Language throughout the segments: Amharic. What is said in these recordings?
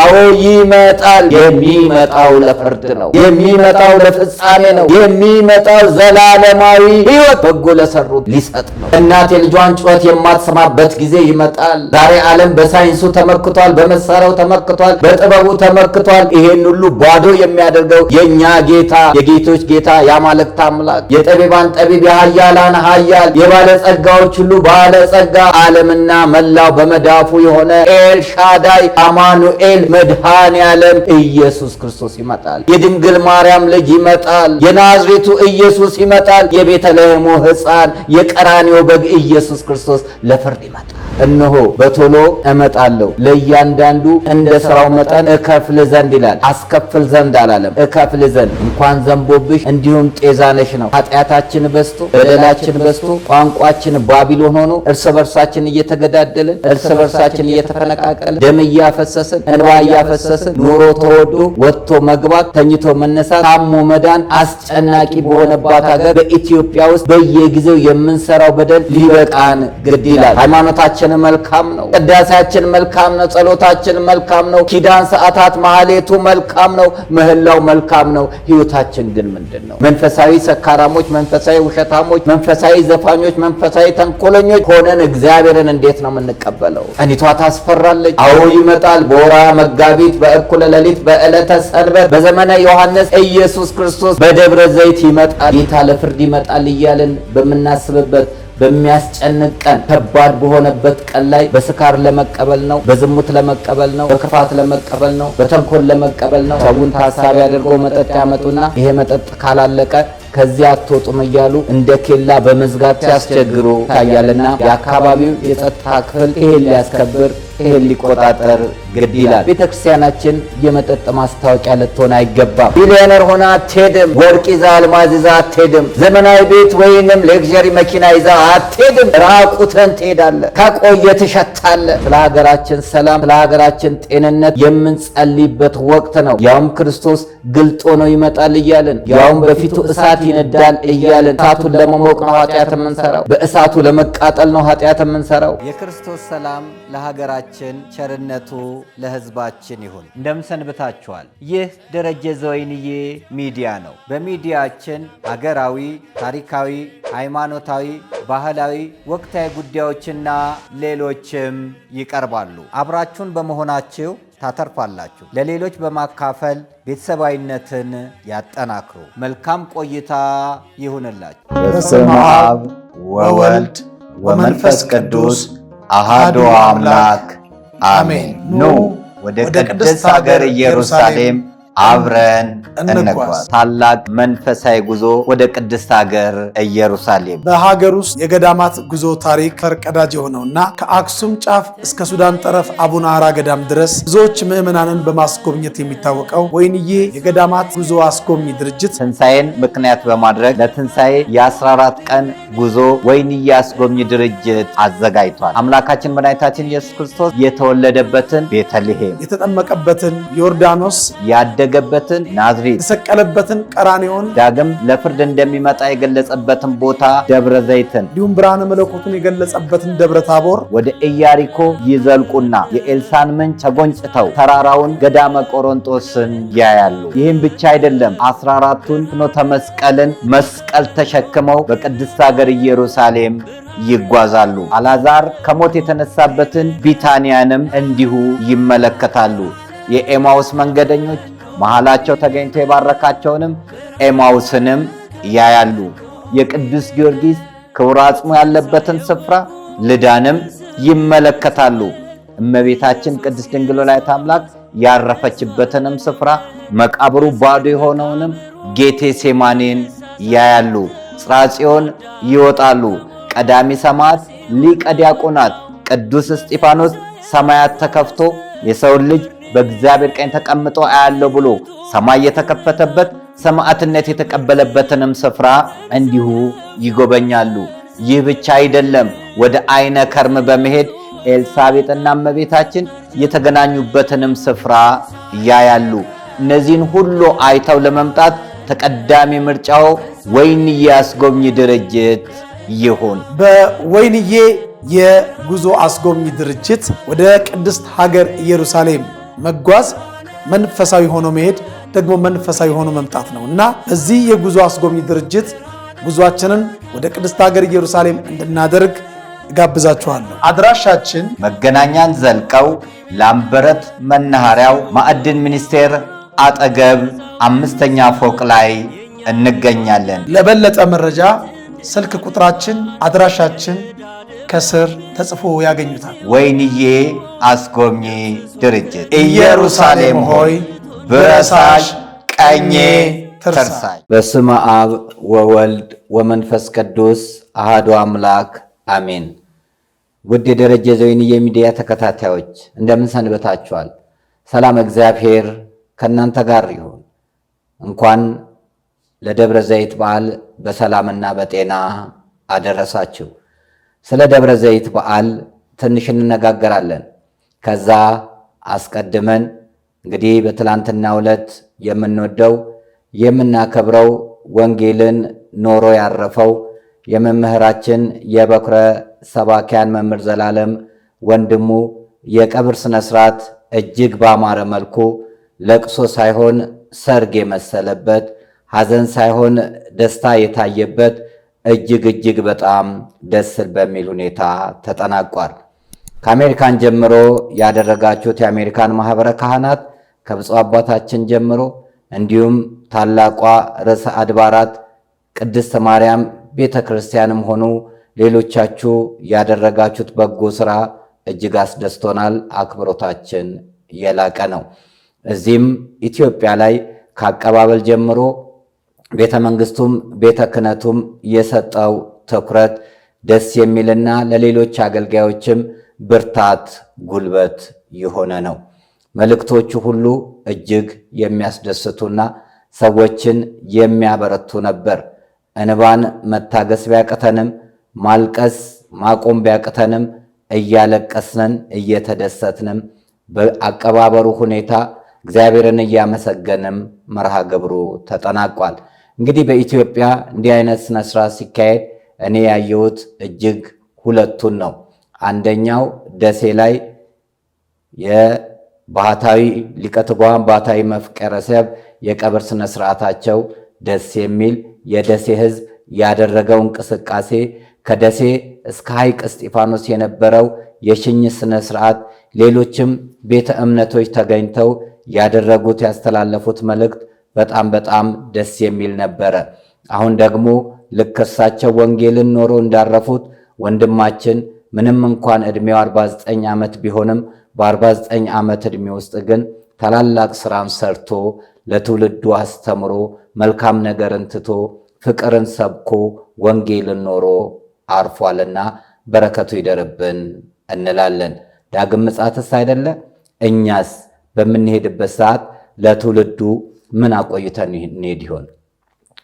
አዎ ይመጣል። የሚመጣው ለፍርድ ነው። የሚመጣው ለፍጻሜ ነው። የሚመጣው ዘላለማዊ ሕይወት በጎ ለሰሩት ሊሰጥ ነው። እናት የልጇን ጩኸት የማትሰማበት ጊዜ ይመጣል። ዛሬ ዓለም በሳይንሱ ተመክቷል፣ በመሳሪያው ተመክቷል፣ በጥበቡ ተመክቷል። ይሄን ሁሉ ባዶ የሚያደርገው የኛ ጌታ፣ የጌቶች ጌታ፣ የአማልክት አምላክ፣ የጠቢባን ጠቢብ፣ የኃያላን ኃያል፣ የባለጸጋዎች ሁሉ ባለጸጋ፣ ዓለምና መላው በመዳፉ የሆነ ኤልሻዳይ አማኑኤል መድኃኔ ዓለም ኢየሱስ ክርስቶስ ይመጣል። የድንግል ማርያም ልጅ ይመጣል። የናዝሬቱ ኢየሱስ ይመጣል። የቤተልሔሙ ሕፃን የቀራንዮ በግ ኢየሱስ ክርስቶስ ለፍርድ ይመጣል። እነሆ በቶሎ እመጣለሁ፣ ለእያንዳንዱ እንደ ሥራው መጠን እከፍል ዘንድ ይላል። አስከፍል ዘንድ አላለም፣ እከፍል ዘንድ። እንኳን ዘንቦብሽ እንዲሁም ጤዛነሽ ነው። ኃጢአታችን በዝቶ በደላችን በዝቶ ቋንቋችን ባቢሎን ሆኖ እርስ በርሳችን እየተገዳደልን እርስ በርሳችን እየተፈነቃቀልን ደም እያፈሰስን እንባ እያፈሰስን ኑሮ ተወዶ ወጥቶ መግባት ተኝቶ መነሳት ታሞ መዳን አስጨናቂ በሆነባት ሀገር በኢትዮጵያ ውስጥ በየጊዜው የምንሰራው በደል ሊበቃን ግድ ይላል። ሃይማኖታችን መልካም ነው። ቅዳሴያችን መልካም ነው። ጸሎታችን መልካም ነው። ኪዳን ሰዓታት ማህሌቱ መልካም ነው። ምህላው መልካም ነው። ህይወታችን ግን ምንድን ነው? መንፈሳዊ ሰካራሞች፣ መንፈሳዊ ውሸታሞች፣ መንፈሳዊ ዘፋኞች፣ መንፈሳዊ ተንኮለኞች ሆነን እግዚአብሔርን እንዴት ነው የምንቀበለው? ቀኒቷ ታስፈራለች። አዎ ይመጣል። በወርሃ መጋቢት በእኩለ ሌሊት በዕለተ ሰንበት በዘመነ ዮሐንስ ኢየሱስ ክርስቶስ በደብረ ዘይት ይመጣል። ጌታ ለፍርድ ይመጣል እያልን በምናስብበት በሚያስጨንቅ ቀን ከባድ በሆነበት ቀን ላይ በስካር ለመቀበል ነው፣ በዝሙት ለመቀበል ነው፣ በክፋት ለመቀበል ነው፣ በተንኮል ለመቀበል ነው። ሰውን ታሳቢ አድርገው መጠጥ ያመጡና ይሄ መጠጥ ካላለቀ ከዚያ አትወጡም እያሉ እንደ ኬላ በመዝጋት ሲያስቸግሩ ታያልና የአካባቢው የጸጥታ ክፍል ይሄን ሊያስከብር ይሄን ሊቆጣጠር ግድ ይላል። ቤተክርስቲያናችን የመጠጥ ማስታወቂያ ልትሆን አይገባም። ቢሊዮነር ሆና አትሄድም። ወርቅ ይዛ አልማዝ ይዛ አትሄድም። ዘመናዊ ቤት ወይንም ሌክዠሪ መኪና ይዛ አትሄድም። ራቁትን ትሄዳለህ። ከቆየ ትሸታለህ። ስለ ሀገራችን ሰላም፣ ስለ ሀገራችን ጤንነት የምንጸልይበት ወቅት ነው። ያውም ክርስቶስ ግልጦ ነው ይመጣል እያልን ያውም በፊቱ እሳት ይነዳል እያልን እሳቱን ለመሞቅ ነው ኃጢአት የምንሰራው። በእሳቱ ለመቃጠል ነው ኃጢአት የምንሰራው። የክርስቶስ ሰላም ለሀገራችን ቸርነቱ ለሕዝባችን ይሁን። እንደምሰንብታችኋል። ይህ ደረጀ ዘወይንዬ ሚዲያ ነው። በሚዲያችን ሀገራዊ፣ ታሪካዊ፣ ሃይማኖታዊ፣ ባህላዊ፣ ወቅታዊ ጉዳዮችና ሌሎችም ይቀርባሉ። አብራችሁን በመሆናችሁ ታተርፋላችሁ። ለሌሎች በማካፈል ቤተሰባዊነትን ያጠናክሩ። መልካም ቆይታ ይሁንላችሁ። በስመ አብ ወወልድ ወመንፈስ ቅዱስ አሃዱ አምላክ አሜን። ኑ ወደ ቅድስት ሀገር ኢየሩሳሌም አብረን እንጓዝ። ታላቅ መንፈሳዊ ጉዞ ወደ ቅድስት ሀገር ኢየሩሳሌም። በሀገር ውስጥ የገዳማት ጉዞ ታሪክ ፈርቀዳጅ የሆነውና ከአክሱም ጫፍ እስከ ሱዳን ጠረፍ አቡነ አራ ገዳም ድረስ ብዙዎች ምዕመናንን በማስጎብኘት የሚታወቀው ወይንዬ የገዳማት ጉዞ አስጎብኚ ድርጅት ትንሣኤን ምክንያት በማድረግ ለትንሣኤ የ14 ቀን ጉዞ ወይንዬ አስጎብኚ ድርጅት አዘጋጅቷል። አምላካችን መድኃኒታችን ኢየሱስ ክርስቶስ የተወለደበትን ቤተልሔም፣ የተጠመቀበትን ዮርዳኖስ፣ ያደገበትን ናዝሬት፣ የተሰቀለበትን ቀራንዮን፣ ዳግም ለፍርድ እንደሚመጣ የገለጸበትን ቦታ ደብረ ዘይትን፣ እንዲሁም ብርሃነ መለኮቱን የገለጸበትን ደብረ ታቦር ወደ ኢያሪኮ ይዘልቁና የኤልሳን ምንጭ ተጎንጭተው ተራራውን ገዳመ ቆሮንጦስን ያያሉ። ይህም ብቻ አይደለም። 14ቱን ፍኖተ መስቀልን መስቀል ተሸክመው በቅድስት ሀገር ኢየሩሳሌም ይጓዛሉ። አልዓዛር ከሞት የተነሳበትን ቢታንያንም እንዲሁ ይመለከታሉ። የኤማውስ መንገደኞች መሃላቸው ተገኝቶ የባረካቸውንም ኤማውስንም ያያሉ። የቅዱስ ጊዮርጊስ ክቡር አጽሙ ያለበትን ስፍራ ልዳንም ይመለከታሉ። እመቤታችን ቅድስት ድንግል ወላዲተ አምላክ ያረፈችበትንም ስፍራ መቃብሩ ባዶ የሆነውንም ጌቴሴማኒን ያያሉ። ጽርሐ ጽዮን ይወጣሉ። ቀዳሚ ሰማዕት ሊቀ ዲያቆናት ቅዱስ እስጢፋኖስ ሰማያት ተከፍቶ የሰውን ልጅ በእግዚአብሔር ቀኝ ተቀምጦ አያለው ብሎ ሰማይ የተከፈተበት ሰማዕትነት የተቀበለበትንም ስፍራ እንዲሁ ይጎበኛሉ። ይህ ብቻ አይደለም። ወደ አይነ ከርም በመሄድ ኤልሳቤጥና እመቤታችን የተገናኙበትንም ስፍራ ያያሉ። እነዚህን ሁሉ አይተው ለመምጣት ተቀዳሚ ምርጫው ወይንዬ አስጎብኚ ድርጅት ይሁን። በወይንዬ የጉዞ አስጎብኚ ድርጅት ወደ ቅድስት ሀገር ኢየሩሳሌም መጓዝ መንፈሳዊ ሆኖ መሄድ ደግሞ መንፈሳዊ ሆኖ መምጣት ነው እና እዚህ የጉዞ አስጎብኚ ድርጅት ጉዟችንን ወደ ቅድስት ሀገር ኢየሩሳሌም እንድናደርግ እጋብዛችኋለሁ። አድራሻችን መገናኛን ዘልቀው ላምበረት መናኸሪያው ማዕድን ሚኒስቴር አጠገብ 5ኛ ፎቅ ላይ እንገኛለን። ለበለጠ መረጃ ስልክ ቁጥራችን፣ አድራሻችን ከስር ተጽፎ ያገኙታል። ወይንዬ አስጎብኚ ድርጅት ኢየሩሳሌም ሆይ ብረሳሽ ቀኜ ትርሳሽ። በስመ አብ ወወልድ ወመንፈስ ቅዱስ አሃዱ አምላክ አሜን። ውድ የደረጀ ዘወይንዬ ሚዲያ ተከታታዮች እንደምን ሰንበታችኋል? ሰላም እግዚአብሔር ከእናንተ ጋር ይሁን። እንኳን ለደብረ ዘይት በዓል በሰላምና በጤና አደረሳችሁ። ስለ ደብረ ዘይት በዓል ትንሽ እንነጋገራለን። ከዛ አስቀድመን እንግዲህ በትላንትናው ዕለት የምንወደው የምናከብረው ወንጌልን ኖሮ ያረፈው የመምህራችን የበኩረ ሰባኪያን መምህር ዘላለም ወንድሙ የቀብር ስነ ስርዓት እጅግ ባማረ መልኩ ለቅሶ ሳይሆን ሰርግ የመሰለበት፣ ሐዘን ሳይሆን ደስታ የታየበት እጅግ በጣም ደስ በሚል ሁኔታ ተጠናቋል። ከአሜሪካን ጀምሮ ያደረጋችሁት የአሜሪካን ማህበረ ካህናት ከብፁዕ አባታችን ጀምሮ እንዲሁም ታላቋ ርዕሰ አድባራት ቅድስት ማርያም ቤተ ክርስቲያንም ሆኑ ሌሎቻችሁ ያደረጋችሁት በጎ ሥራ እጅግ አስደስቶናል። አክብሮታችን የላቀ ነው። እዚህም ኢትዮጵያ ላይ ከአቀባበል ጀምሮ ቤተ መንግስቱም ቤተ ክህነቱም የሰጠው ትኩረት ደስ የሚልና ለሌሎች አገልጋዮችም ብርታት ጉልበት የሆነ ነው። መልእክቶቹ ሁሉ እጅግ የሚያስደስቱና ሰዎችን የሚያበረቱ ነበር። እንባን መታገስ ቢያቅተንም ማልቀስ ማቆም ቢያቅተንም እያለቀስነን እየተደሰትንም በአቀባበሩ ሁኔታ እግዚአብሔርን እያመሰገንም መርሃ ግብሩ ተጠናቋል። እንግዲህ በኢትዮጵያ እንዲህ አይነት ስነ ስርዓት ሲካሄድ እኔ ያየሁት እጅግ ሁለቱን ነው። አንደኛው ደሴ ላይ የባህታዊ ሊቀ ትጉሃን ባህታዊ መፍቀረ ሰብ የቀብር ስነ ስርዓታቸው ደስ የሚል የደሴ ሕዝብ ያደረገው እንቅስቃሴ ከደሴ እስከ ሐይቅ እስጢፋኖስ የነበረው የሽኝት ስነ ስርዓት ሌሎችም ቤተ እምነቶች ተገኝተው ያደረጉት ያስተላለፉት መልእክት በጣም ደስ የሚል ነበረ። አሁን ደግሞ ልክ እርሳቸው ወንጌልን ኖሮ እንዳረፉት ወንድማችን ምንም እንኳን ዕድሜው 49 ዓመት ቢሆንም በ49 ዓመት ዕድሜ ውስጥ ግን ታላላቅ ስራን ሰርቶ ለትውልዱ አስተምሮ መልካም ነገርን ትቶ ፍቅርን ሰብኮ ወንጌልን ኖሮ አርፏልና በረከቱ ይደርብን እንላለን። ዳግም ምጽአትስ አይደለ? እኛስ በምንሄድበት ሰዓት ለትውልዱ ምን አቆይተን እንሄድ ይሆን?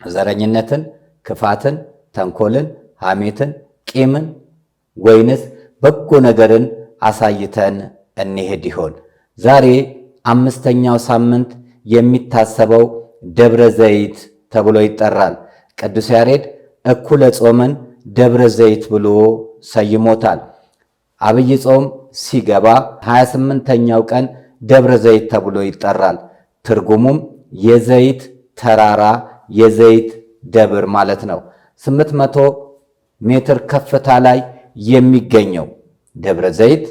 ዘረኝነትን፣ ክፋትን፣ ተንኮልን፣ ሐሜትን፣ ቂምን ወይንስ በጎ ነገርን አሳይተን እንሄድ ይሆን? ዛሬ 5ኛው ሳምንት የሚታሰበው ደብረ ዘይት ተብሎ ይጠራል። ቅዱስ ያሬድ እኩለ ጾምን ደብረ ዘይት ብሎ ሰይሞታል። አብይ ጾም ሲገባ 28ኛው ቀን ደብረ ዘይት ተብሎ ይጠራል። ትርጉሙም የዘይት ተራራ የዘይት ደብር ማለት ነው። 800 ሜትር ከፍታ ላይ የሚገኘው ደብረ ዘይት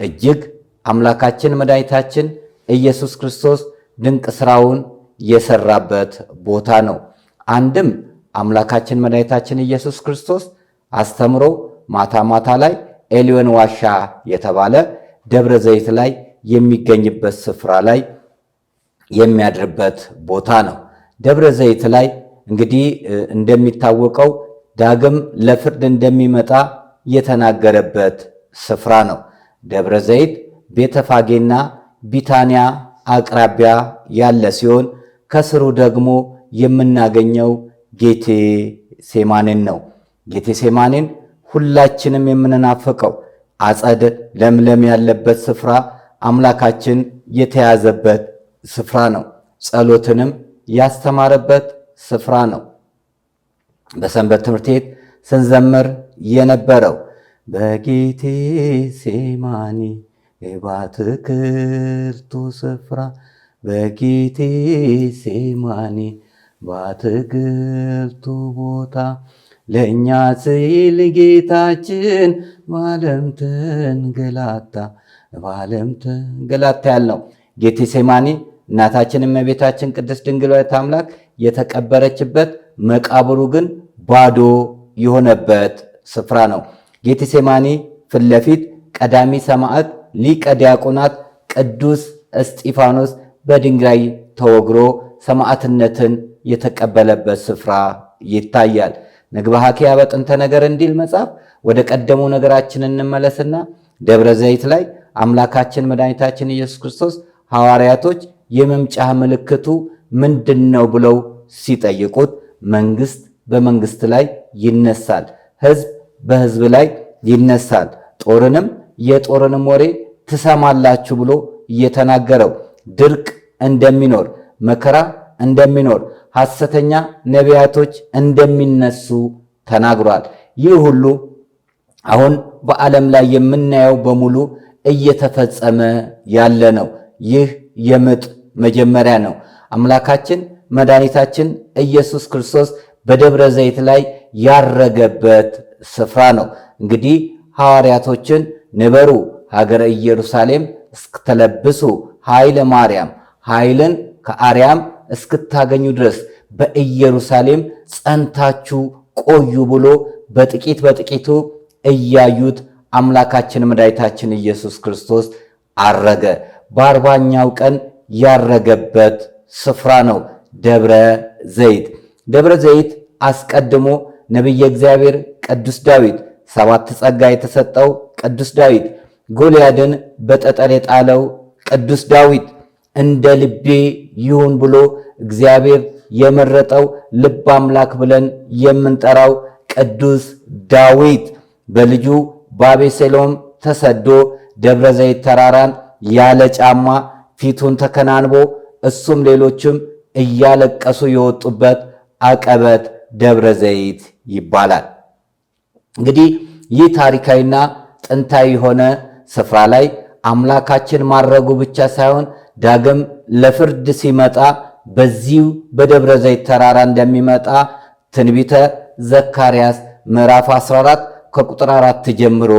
እጅግ አምላካችን መድኃኒታችን ኢየሱስ ክርስቶስ ድንቅ ስራውን የሰራበት ቦታ ነው። አንድም አምላካችን መድኃኒታችን ኢየሱስ ክርስቶስ አስተምሮ ማታ ማታ ላይ ኤሊዮን ዋሻ የተባለ ደብረ ዘይት ላይ የሚገኝበት ስፍራ ላይ የሚያድርበት ቦታ ነው። ደብረ ዘይት ላይ እንግዲህ እንደሚታወቀው ዳግም ለፍርድ እንደሚመጣ የተናገረበት ስፍራ ነው። ደብረ ዘይት ቤተፋጌና ቢታንያ አቅራቢያ ያለ ሲሆን ከስሩ ደግሞ የምናገኘው ጌቴ ሴማኔን ነው። ጌቴ ሴማኔን ሁላችንም የምንናፍቀው አጸድ ለምለም ያለበት ስፍራ አምላካችን የተያዘበት ስፍራ ነው። ጸሎትንም ያስተማረበት ስፍራ ነው። በሰንበት ትምህርት ቤት ስንዘምር የነበረው በጌቴ ሴማኒ በአትክልቱ ስፍራ በጌቴሴማኒ በአትክልቱ ቦታ ለእኛ ሲል ጌታችን በዓለም ተንገላታ ያልነው ጌቴሴማኒ እናታችን እመቤታችን ቅድስት ድንግል ወላዲተ አምላክ የተቀበረችበት መቃብሩ ግን ባዶ የሆነበት ስፍራ ነው። ጌቴሴማኒ ፊት ለፊት ቀዳሚ ሰማዕት ሊቀ ዲያቆናት ቅዱስ እስጢፋኖስ በድንጋይ ተወግሮ ሰማዕትነትን የተቀበለበት ስፍራ ይታያል። ንግባ ሐኪያ በጥንተ ነገር እንዲል መጽሐፍ ወደ ቀደሙ ነገራችን እንመለስና ደብረ ዘይት ላይ አምላካችን መድኃኒታችን ኢየሱስ ክርስቶስ ሐዋርያቶች የመምጫ ምልክቱ ምንድነው ብለው ሲጠይቁት መንግስት በመንግስት ላይ ይነሳል፣ ህዝብ በህዝብ ላይ ይነሳል፣ የጦርንም ወሬ ትሰማላችሁ ብሎ እየተናገረው ድርቅ እንደሚኖር፣ መከራ እንደሚኖር፣ ሐሰተኛ ነቢያቶች እንደሚነሱ ተናግሯል። ይህ ሁሉ አሁን በዓለም ላይ የምናየው በሙሉ እየተፈጸመ ያለ ነው። ይህ የምጥ መጀመሪያ ነው። አምላካችን መድኃኒታችን ኢየሱስ ክርስቶስ በደብረ ዘይት ላይ ያረገበት ስፍራ ነው። እንግዲህ ሐዋርያቶችን ንበሩ ሀገረ ኢየሩሳሌም እስክትለብሱ ኃይለ ማርያም፣ ኃይልን ከአርያም እስክታገኙ ድረስ በኢየሩሳሌም ጸንታችሁ ቆዩ ብሎ በጥቂት በጥቂቱ እያዩት አምላካችን መድኃኒታችን ኢየሱስ ክርስቶስ አረገ። በ40ኛው ቀን ያረገበት ስፍራ ነው ደብረ ዘይት። ደብረ ዘይት አስቀድሞ ነቢየ እግዚአብሔር ቅዱስ ዳዊት 7 ጸጋ የተሰጠው ቅዱስ ዳዊት፣ ጎልያድን በጠጠር የጣለው ቅዱስ ዳዊት፣ እንደ ልቤ ይሁን ብሎ እግዚአብሔር የመረጠው ልበ አምላክ ብለን የምንጠራው ቅዱስ ዳዊት በልጁ በአቤሴሎም ተሰዶ ደብረ ዘይት ተራራን ያለ ጫማ ፊቱን ተከናንቦ እሱም ሌሎችም እያለቀሱ የወጡበት አቀበት ደብረ ዘይት ይባላል። እንግዲህ ይህ ታሪካዊና ጥንታዊ የሆነ ስፍራ ላይ አምላካችን ማረጉ ብቻ ሳይሆን ዳግም ለፍርድ ሲመጣ በዚሁ በደብረ ዘይት ተራራ እንደሚመጣ ትንቢተ ዘካርያስ ምዕራፍ 14 ከቁጥር 4 ጀምሮ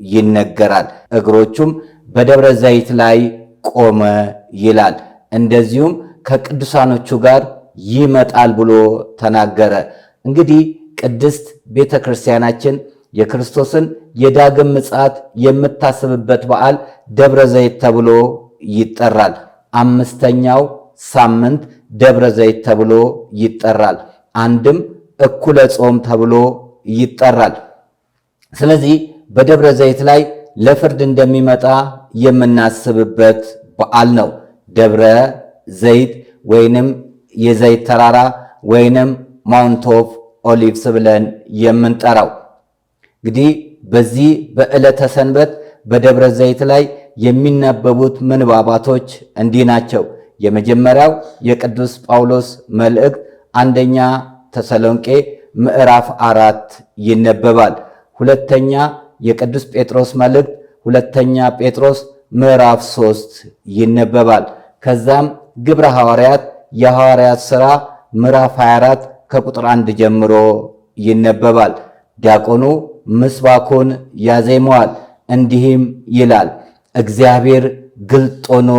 ይነገራል። እግሮቹም በደብረ ዘይት ላይ ቆመ ይላል። እንደዚሁም ከቅዱሳኖቹ ጋር ይመጣል ብሎ ተናገረ። እንግዲህ ቅድስት ቤተ ክርስቲያናችን የክርስቶስን የዳግም ምጽአት የምታስብበት በዓል ደብረ ዘይት ተብሎ ይጠራል። 5ኛው ሳምንት ደብረ ዘይት ተብሎ ይጠራል። አንድም እኩለ ጾም ተብሎ ይጠራል። ስለዚህ በደብረ ዘይት ላይ ለፍርድ እንደሚመጣ የምናስብበት በዓል ነው። ደብረ ዘይት ወይንም የዘይት ተራራ ወይንም ማውንት ኦፍ ኦሊቭስ ብለን የምንጠራው። እንግዲህ በዚህ በዕለተ ሰንበት በደብረ ዘይት ላይ የሚነበቡት ምንባባቶች እንዲህ ናቸው። የመጀመሪያው የቅዱስ ጳውሎስ መልእክት 1ኛ ተሰሎንቄ ምዕራፍ 4 ይነበባል። ሁለተኛ የቅዱስ ጴጥሮስ መልእክት 2ኛ ጴጥሮስ ምዕራፍ 3 ይነበባል። ከዛም ግብረ ሐዋርያት የሐዋርያት ሥራ ምዕራፍ 24 ከቁጥር 1 ጀምሮ ይነበባል። ዲያቆኑ ምስባኩን ያዜመዋል፣ እንዲህም ይላል። እግዚአብሔር ግልጥ ሆኖ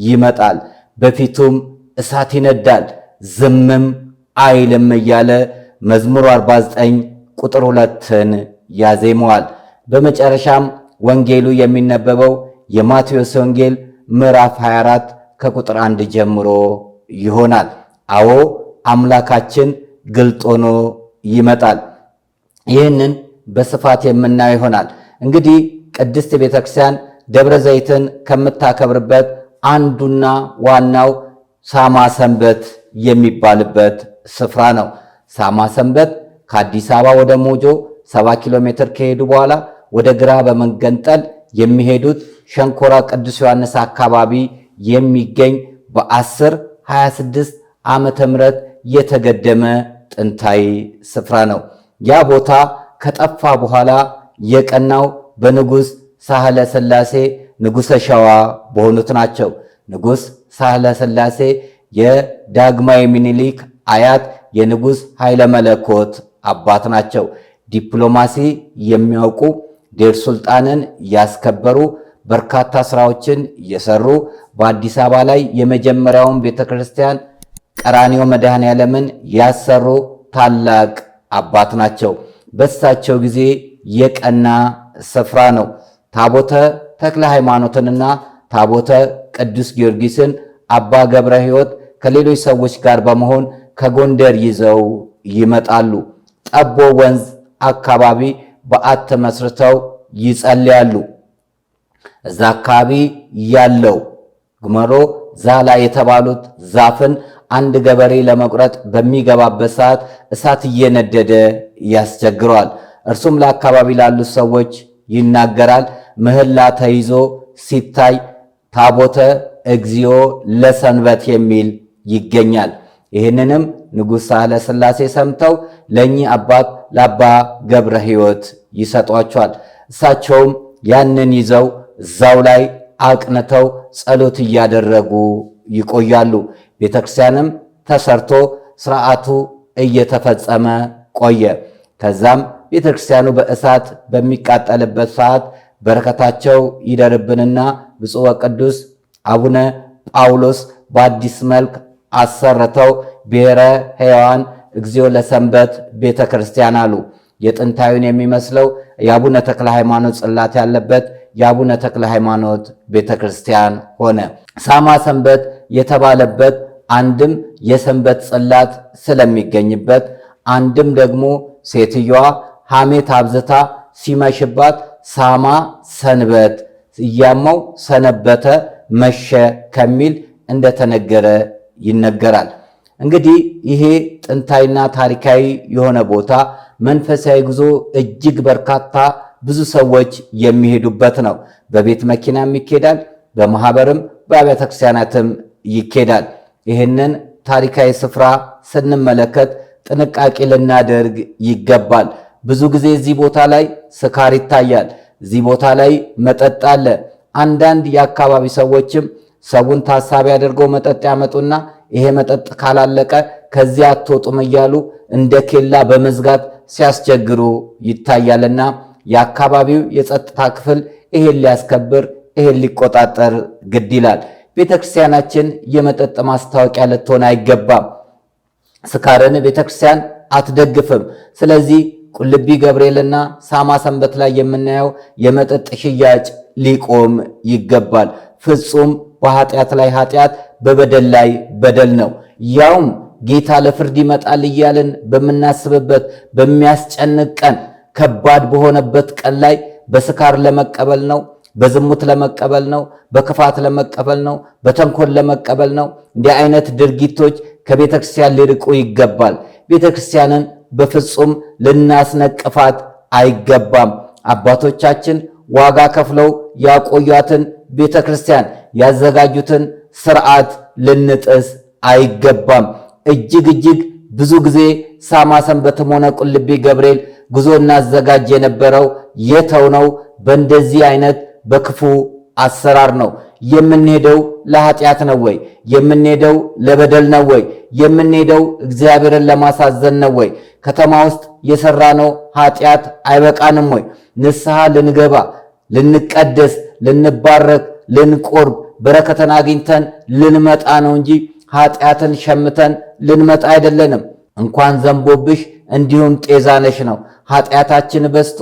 ይመጣል፣ በፊቱም እሳት ይነዳል፣ ዝምም አይልም እያለ መዝሙር 49 ቁጥር 2ን ያዜመዋል። በመጨረሻም ወንጌሉ የሚነበበው የማቴዎስ ወንጌል ምዕራፍ 24 ከቁጥር 1 ጀምሮ ይሆናል። አዎ አምላካችን ግልጥ ሆኖ ይመጣል። ይህንን በስፋት የምናየው ይሆናል። እንግዲህ ቅድስት ቤተክርስቲያን ደብረ ዘይትን ከምታከብርበት አንዱና ዋናው ሳማ ሰንበት የሚባልበት ስፍራ ነው። ሳማ ሰንበት ከአዲስ አበባ ወደ ሞጆ 70 ኪሎ ሜትር ከሄዱ በኋላ ወደ ግራ በመገንጠል የሚሄዱት ሸንኮራ ቅዱስ ዮሐንስ አካባቢ የሚገኝ በ1026 ዓመተ ምህረት የተገደመ ጥንታዊ ስፍራ ነው። ያ ቦታ ከጠፋ በኋላ የቀናው በንጉሥ ሳህለ ሥላሴ ንጉሠ ሸዋ በሆኑት ናቸው። ንጉሥ ሳህለ ሥላሴ የዳግማዊ ምኒልክ አያት የንጉሥ ኃይለ መለኮት አባት ናቸው። ዲፕሎማሲ የሚያውቁ ዴር ሱልጣንን ያስከበሩ በርካታ ስራዎችን የሰሩ በአዲስ አበባ ላይ የመጀመሪያውን ቤተክርስቲያን ቀራንዮ መድኃኔዓለምን ያሰሩ ታላቅ አባት ናቸው። በእሳቸው ጊዜ የቀና ስፍራ ነው። ታቦተ ተክለ ሃይማኖትንና ታቦተ ቅዱስ ጊዮርጊስን አባ ገብረ ሕይወት ከሌሎች ሰዎች ጋር በመሆን ከጎንደር ይዘው ይመጣሉ። ጠቦ ወንዝ አካባቢ በዓት መስርተው ይጸልያሉ። እዛ አካባቢ ያለው ግመሮ ዛላ የተባሉት ዛፍን አንድ ገበሬ ለመቁረጥ በሚገባበት ሰዓት እሳት እየነደደ ያስቸግረዋል። እርሱም ለአካባቢ ላሉት ሰዎች ይናገራል። ምህላ ተይዞ ሲታይ ታቦተ እግዚኦ ለሰንበት የሚል ይገኛል። ይህንንም ንጉሥ ሳህለ ሥላሴ ሰምተው ለእኚህ አባት ለአባ ገብረ ሕይወት ይሰጧቸዋል። እሳቸውም ያንን ይዘው እዛው ላይ አቅንተው ጸሎት እያደረጉ ይቆያሉ። ቤተክርስቲያንም ተሰርቶ ስርዓቱ እየተፈጸመ ቆየ። ከዛም ቤተክርስቲያኑ በእሳት በሚቃጠልበት ሰዓት በረከታቸው ይደርብንና ብፁዕ ወቅዱስ አቡነ ጳውሎስ በአዲስ መልክ አሰርተው ብሔረ ሕያዋን እግዚኦ ለሰንበት ቤተክርስቲያን አሉ። የጥንታዊን የሚመስለው የአቡነ ተክለ ሃይማኖት ጽላት ያለበት የአቡነ ተክለ ሃይማኖት ቤተክርስቲያን ሆነ። ሳማ ሰንበት የተባለበት አንድም የሰንበት ጽላት ስለሚገኝበት፣ አንድም ደግሞ ሴትዮዋ ሐሜት አብዝታ ሲመሽባት ሳማ ሰንበት እያማው ሰነበተ መሸ ከሚል እንደተነገረ ይነገራል። እንግዲህ ይሄ ጥንታዊና ታሪካዊ የሆነ ቦታ መንፈሳዊ ጉዞ እጅግ በርካታ ብዙ ሰዎች የሚሄዱበት ነው። በቤት መኪናም ይኬዳል፣ በማህበርም በአብያተ ክርስቲያናትም ይኬዳል። ይህንን ታሪካዊ ስፍራ ስንመለከት ጥንቃቄ ልናደርግ ይገባል። ብዙ ጊዜ እዚህ ቦታ ላይ ስካር ይታያል። እዚህ ቦታ ላይ መጠጥ አለ። አንዳንድ የአካባቢ ሰዎችም ሰውን ታሳቢ አድርገው መጠጥ ያመጡና ይሄ መጠጥ ካላለቀ ከዚያ አትወጡም እያሉ እንደ ኬላ በመዝጋት ሲያስቸግሩ ይታያልና የአካባቢው የጸጥታ ክፍል ይሄን ሊያስከብር ይሄን ሊቆጣጠር ግድ ይላል። ቤተክርስቲያናችን የመጠጥ ማስታወቂያ ልትሆን አይገባም። ስካርን ቤተክርስቲያን አትደግፍም። ስለዚህ ቁልቢ ገብርኤልና ሳማ ሰንበት ላይ የምናየው የመጠጥ ሽያጭ ሊቆም ይገባል። ፍጹም በኃጢአት ላይ ኃጢአት፣ በበደል ላይ በደል ነው። ያውም ጌታ ለፍርድ ይመጣል እያልን በምናስብበት በሚያስጨንቅ ቀን፣ ከባድ በሆነበት ቀን ላይ በስካር ለመቀበል ነው፣ በዝሙት ለመቀበል ነው፣ በክፋት ለመቀበል ነው፣ በተንኮል ለመቀበል ነው። እንዲህ አይነት ድርጊቶች ከቤተክርስቲያን ሊርቁ ይገባል። ቤተክርስቲያንን በፍጹም ልናስነቅፋት አይገባም። አባቶቻችን ዋጋ ከፍለው ያቆያትን ቤተክርስቲያን ያዘጋጁትን ስርዓት ልንጥስ አይገባም። እጅግ ብዙ ጊዜ ሳማ ሰንበትም ሆነ ቁልቢ ገብርኤል ጉዞ እናዘጋጅ የነበረው የተውነው በእንደዚህ አይነት በክፉ አሰራር ነው። የምንሄደው ለኃጢአት ነው ወይ? የምንሄደው ለበደል ነው ወይ? የምንሄደው እግዚአብሔርን ለማሳዘን ነው ወይ? ከተማ ውስጥ የሰራነው ኃጢአት አይበቃንም ወይ? ንስሐ ልንገባ፣ ልንቀደስ፣ ልንባረክ፣ ልንቆርብ፣ በረከትን አግኝተን ልንመጣ ነው እንጂ ኃጢአትን ሸምተን ልንመጣ አይደለንም። እንኳን ዘንቦብሽ እንዲሁም ጤዛነሽ ነው። ኃጢአታችን በዝቶ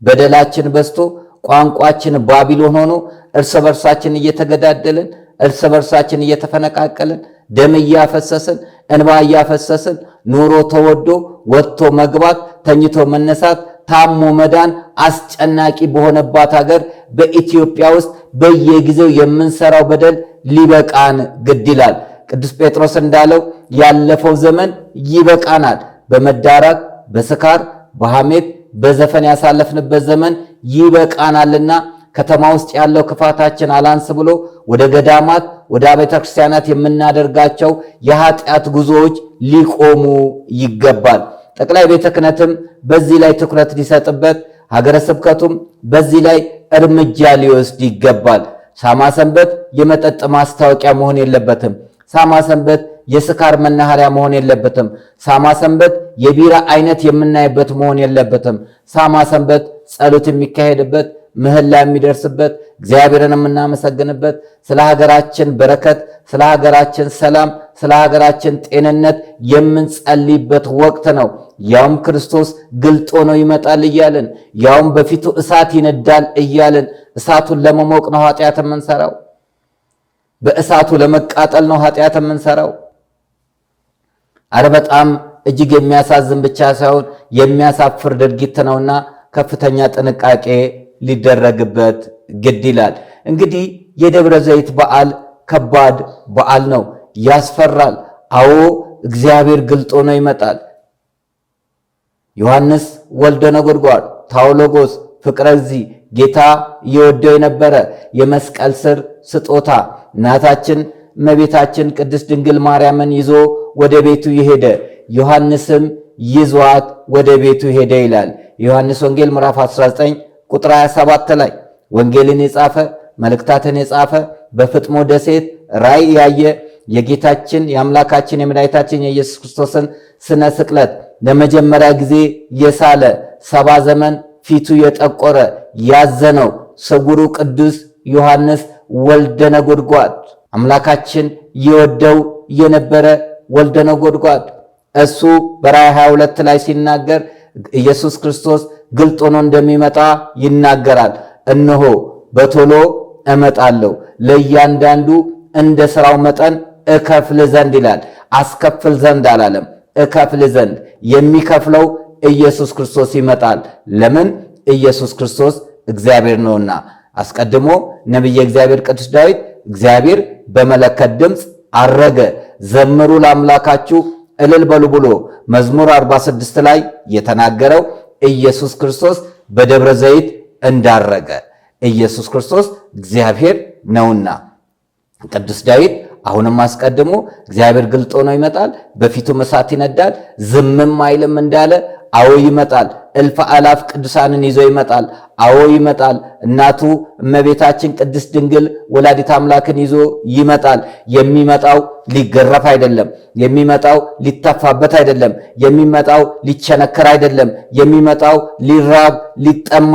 በደላችን በዝቶ ቋንቋችን ባቢሎን ሆኖ እርስ በርሳችን እየተገዳደልን እርስ በርሳችን እየተፈነቃቀልን ደም እያፈሰስን እንባ እያፈሰስን ኑሮ ተወዶ ወጥቶ መግባት ተኝቶ መነሳት ታሞ መዳን አስጨናቂ በሆነባት ሀገር በኢትዮጵያ ውስጥ በየጊዜው የምንሰራው በደል ሊበቃን ግድ ይላል። ቅዱስ ጴጥሮስ እንዳለው ያለፈው ዘመን ይበቃናል። በመዳራት በስካር በሐሜት በዘፈን ያሳለፍንበት ዘመን ይበቃናልና ከተማ ውስጥ ያለው ክፋታችን አላንስ ብሎ ወደ ገዳማት ወደ ቤተ ክርስቲያናት የምናደርጋቸው የኃጢአት ጉዞዎች ሊቆሙ ይገባል። ጠቅላይ ቤተ ክህነትም በዚህ ላይ ትኩረት ሊሰጥበት፣ ሀገረ ስብከቱም በዚህ ላይ እርምጃ ሊወስድ ይገባል። ሳማ ሰንበት የመጠጥ ማስታወቂያ መሆን የለበትም። ሳማ ሰንበት የስካር መናኸሪያ መሆን የለበትም። ሳማ ሰንበት የቢራ አይነት የምናይበት መሆን የለበትም። ሳማ ሰንበት ጸሎት የሚካሄድበት፣ ምህላ የሚደርስበት፣ እግዚአብሔርን የምናመሰግንበት፣ ስለ ሀገራችን በረከት፣ ስለ ሀገራችን ሰላም፣ ስለ ሀገራችን ጤንነት የምንጸልይበት ወቅት ነው። ያውም ክርስቶስ ግልጥ ሆኖ ይመጣል እያልን፣ ያውም በፊቱ እሳት ይነዳል እያልን፣ እሳቱን ለመሞቅ ነው ኃጢአት የምንሰራው። በእሳቱ ለመቃጠል ነው ኃጢአት የምንሰራው። አረ በጣም እጅግ የሚያሳዝን ብቻ ሳይሆን የሚያሳፍር ድርጊት ነውና ከፍተኛ ጥንቃቄ ሊደረግበት ግድ ይላል። እንግዲህ የደብረ ዘይት በዓል ከባድ በዓል ነው፣ ያስፈራል። አዎ እግዚአብሔር ግልጥ ሆኖ ይመጣል። ዮሐንስ ወልደ ነጎድጓድ ታውሎጎስ ፍቅረ እግዚእ ጌታ እየወደው የነበረ የመስቀል ስር ስጦታ እናታችን እመቤታችን ቅድስት ድንግል ማርያምን ይዞ ወደ ቤቱ የሄደ ዮሐንስም ይዟት ወደ ቤቱ ሄደ ይላል። የዮሐንስ ወንጌል ምዕራፍ 19 ቁጥር 27 ላይ ወንጌልን የጻፈ መልእክታትን የጻፈ በፍጥሞ ደሴት ራእይ ያየ የጌታችን የአምላካችን የመድኃኒታችን የኢየሱስ ክርስቶስን ስነ ስቅለት ለመጀመሪያ ጊዜ የሳለ 70 ዘመን ፊቱ የጠቆረ ያዘነው ስውሩ ቅዱስ ዮሐንስ ወልደ ነጎድጓድ አምላካችን ይወደው የነበረ ወልደ ነጎድጓድ እሱ በራእይ 22 ላይ ሲናገር ኢየሱስ ክርስቶስ ግልጥ ሆኖ እንደሚመጣ ይናገራል። እነሆ በቶሎ እመጣለሁ ለእያንዳንዱ እንደ ሥራው መጠን እከፍል ዘንድ ይላል። አስከፍል ዘንድ አላለም፣ እከፍል ዘንድ። የሚከፍለው ኢየሱስ ክርስቶስ ይመጣል። ለምን? ኢየሱስ ክርስቶስ እግዚአብሔር ነውና። አስቀድሞ ነቢየ እግዚአብሔር ቅዱስ ዳዊት እግዚአብሔር በመለከት ድምፅ አረገ፣ ዘምሩ ለአምላካችሁ እልል በሉ ብሎ መዝሙር 46 ላይ የተናገረው ኢየሱስ ክርስቶስ በደብረ ዘይት እንዳረገ ኢየሱስ ክርስቶስ እግዚአብሔር ነውና ቅዱስ ዳዊት አሁንም አስቀድሞ እግዚአብሔር ግልጥ ሆኖ ይመጣል፣ በፊቱም እሳት ይነዳል፣ ዝምም አይልም እንዳለ አዎ ይመጣል። እልፍ አላፍ ቅዱሳንን ይዞ ይመጣል። አዎ ይመጣል። እናቱ እመቤታችን ቅድስት ድንግል ወላዲት አምላክን ይዞ ይመጣል። የሚመጣው ሊገረፍ አይደለም። የሚመጣው ሊተፋበት አይደለም። የሚመጣው ሊቸነከር አይደለም። የሚመጣው ሊራብ፣ ሊጠማ፣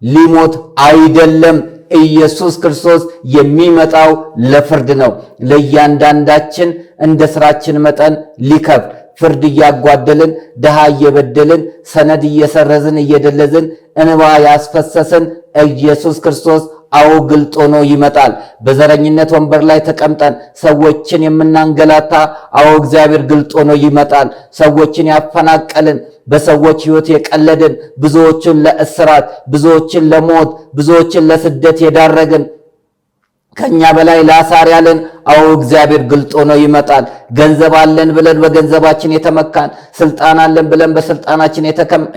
ሊሞት አይደለም። ኢየሱስ ክርስቶስ የሚመጣው ለፍርድ ነው። ለእያንዳንዳችን እንደ ስራችን መጠን ሊከፍል ፍርድ እያጓደልን ድሃ እየበደልን ሰነድ እየሰረዝን እየደለዝን እንባ ያስፈሰስን ኢየሱስ ክርስቶስ አዎ ግልጥ ሆኖ ይመጣል። በዘረኝነት ወንበር ላይ ተቀምጠን ሰዎችን የምናንገላታ አዎ እግዚአብሔር ግልጥ ሆኖ ይመጣል። ሰዎችን ያፈናቀልን በሰዎች ሕይወት የቀለድን ብዙዎችን ለእስራት ብዙዎችን ለሞት ብዙዎችን ለስደት የዳረግን ከኛ በላይ ላሳር ያለን አዎ እግዚአብሔር ግልጥ ሆኖ ይመጣል። ገንዘብ አለን ብለን በገንዘባችን የተመካን፣ ስልጣን አለን ብለን በስልጣናችን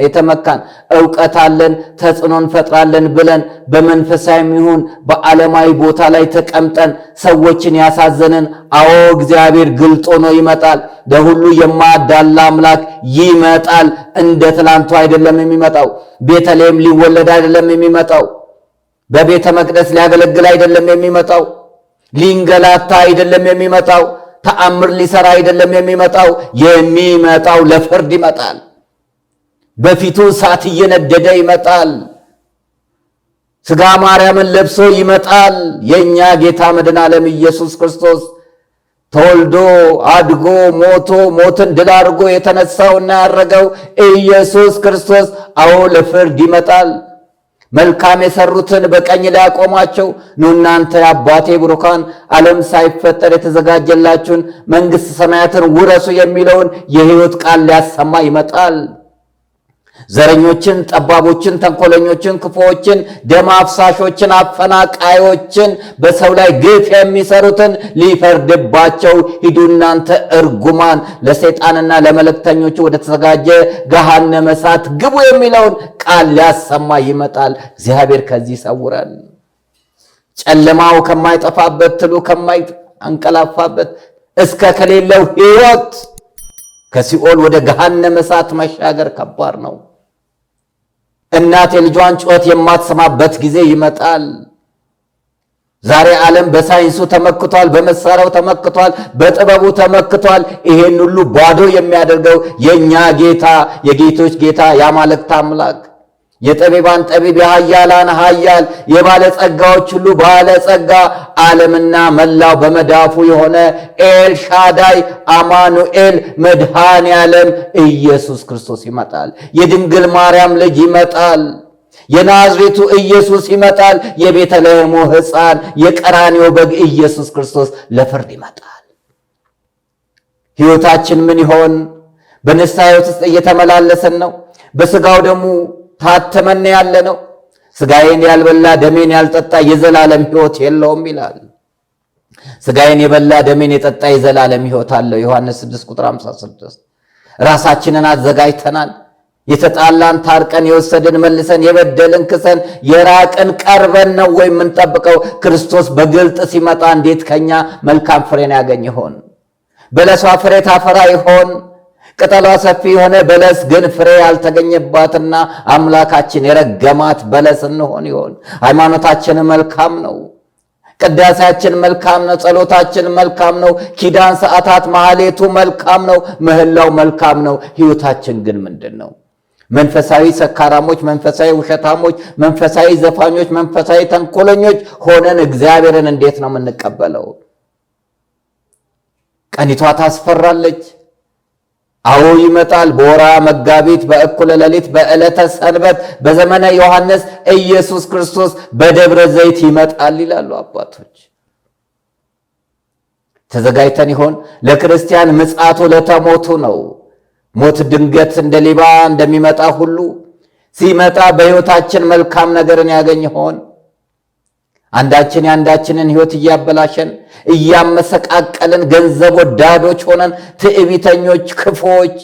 የተመካን፣ ዕውቀት አለን ተጽዕኖ እንፈጥራለን ብለን በመንፈሳዊም ይሁን በዓለማዊ ቦታ ላይ ተቀምጠን ሰዎችን ያሳዘንን አዎ እግዚአብሔር ግልጥ ሆኖ ይመጣል። ለሁሉ የማያዳላ አምላክ ይመጣል። እንደ ትላንቱ አይደለም የሚመጣው። ቤተልሔም ሊወለድ አይደለም የሚመጣው። በቤተ መቅደስ ሊያገለግል አይደለም የሚመጣው። ሊንገላታ አይደለም የሚመጣው። ተአምር ሊሰራ አይደለም የሚመጣው። የሚመጣው ለፍርድ ይመጣል። በፊቱ እሳት እየነደደ ይመጣል። ሥጋ ማርያምን ለብሶ ይመጣል። የኛ ጌታ መድኃኔ ዓለም ኢየሱስ ክርስቶስ ተወልዶ አድጎ ሞቶ ሞትን ድል አድርጎ የተነሳውና ያረገው ኢየሱስ ክርስቶስ አዎ ለፍርድ ይመጣል። መልካም የሰሩትን በቀኝ ላይ ያቆማቸው ኑ እናንተ የአባቴ ብሩካን ዓለም ሳይፈጠር የተዘጋጀላችሁን መንግሥተ ሰማያትን ውረሱ የሚለውን የሕይወት ቃል ሊያሰማ ይመጣል። ዘረኞችን፣ ጠባቦችን፣ ተንኮለኞችን፣ ክፉዎችን፣ ደም አፍሳሾችን፣ አፈናቃዮችን፣ በሰው ላይ ግፍ የሚሰሩትን ሊፈርድባቸው ሂዱ እናንተ እርጉማን ለሰይጣንና ለመለክተኞቹ ወደ ተዘጋጀ ገሃነመ እሳት ግቡ የሚለውን ቃል ሊያሰማ ይመጣል። እግዚአብሔር ከዚህ ይሰውረን። ጨለማው ከማይጠፋበት ትሉ ከማይንቀላፋበት እስከ ከሌለው ሕይወት ከሲኦል ወደ ገሃነመ እሳት መሻገር ከባድ ነው። እናት የልጇን ጩኸት የማትሰማበት ጊዜ ይመጣል። ዛሬ ዓለም በሳይንሱ ተመክቷል፣ በመሳሪያው ተመክቷል፣ በጥበቡ ተመክቷል። ይሄን ሁሉ ባዶ የሚያደርገው የኛ ጌታ፣ የጌቶች ጌታ፣ የአማልክት አምላክ፣ የጠቢባን ጠቢብ፣ የኃያላን ኃያል፣ የባለጸጋዎች ሁሉ ባለጸጋ፣ ዓለምና መላው በመዳፉ የሆነ ኤልሻዳይ አማኑኤል መድኃኔ ዓለም ኢየሱስ ክርስቶስ ይመጣል። የድንግል ማርያም ልጅ ይመጣል። የናዝሬቱ ኢየሱስ ይመጣል። የቤተልሔሙ ሕፃን የቀራንዮ በግ ኢየሱስ ክርስቶስ ለፍርድ ይመጣል። ሕይወታችን ምን ይሆን? በንስሐ ሕይወት ውስጥ እየተመላለስን ነው። በሥጋው ደሙ ታተመን ያለ ነው። ሥጋዬን ያልበላ ደሜን ያልጠጣ የዘላለም ሕይወት የለውም ይላል። ሥጋዬን የበላ ደሜን የጠጣ የዘላለም ሕይወት አለው። ዮሐንስ 6:56 ራሳችንን አዘጋጅተናል። የተጣላን ታርቀን፣ የወሰድን መልሰን፣ የበደልን ክሰን፣ የራቅን ቀርበን ነው ወይ የምንጠብቀው? ክርስቶስ በግልጥ ሲመጣ እንዴት ከኛ መልካም ፍሬን ያገኝ ይሆን? በለሷ ፍሬ ታፈራ ይሆን? ቅጠሏ ሰፊ የሆነ በለስ ግን ፍሬ ያልተገኘባትና አምላካችን የረገማት በለስ እንሆን ይሆን? ሃይማኖታችን መልካም ነው። ቅዳሴያችን መልካም ነው። ጸሎታችን መልካም ነው። ኪዳን ሰዓታት ማህሌቱ መልካም ነው። ምህላው መልካም ነው። ሕይወታችን ግን ምንድን ነው? መንፈሳዊ ሰካራሞች፣ መንፈሳዊ ውሸታሞች፣ መንፈሳዊ ዘፋኞች፣ መንፈሳዊ ተንኮለኞች ሆነን እግዚአብሔርን እንዴት ነው የምንቀበለው? ቀኒቷ ታስፈራለች። አዎ ይመጣል። በወርኃ መጋቢት በእኩለ ሌሊት በዕለተ ሰንበት በዘመነ ዮሐንስ ኢየሱስ ክርስቶስ በደብረ ዘይት ይመጣል ይላሉ አባቶች። ተዘጋጅተን ይሆን? ለክርስቲያን ምጽአቱ ለተሞቱ ነው። ሞት ድንገት እንደ ሌባ እንደሚመጣ ሁሉ ሲመጣ በሕይወታችን መልካም ነገርን ያገኝ ይሆን? አንዳችን የአንዳችንን ሕይወት እያበላሸን እያመሰቃቀልን ገንዘብ ወዳዶች ሆነን ትዕቢተኞች፣ ክፎች፣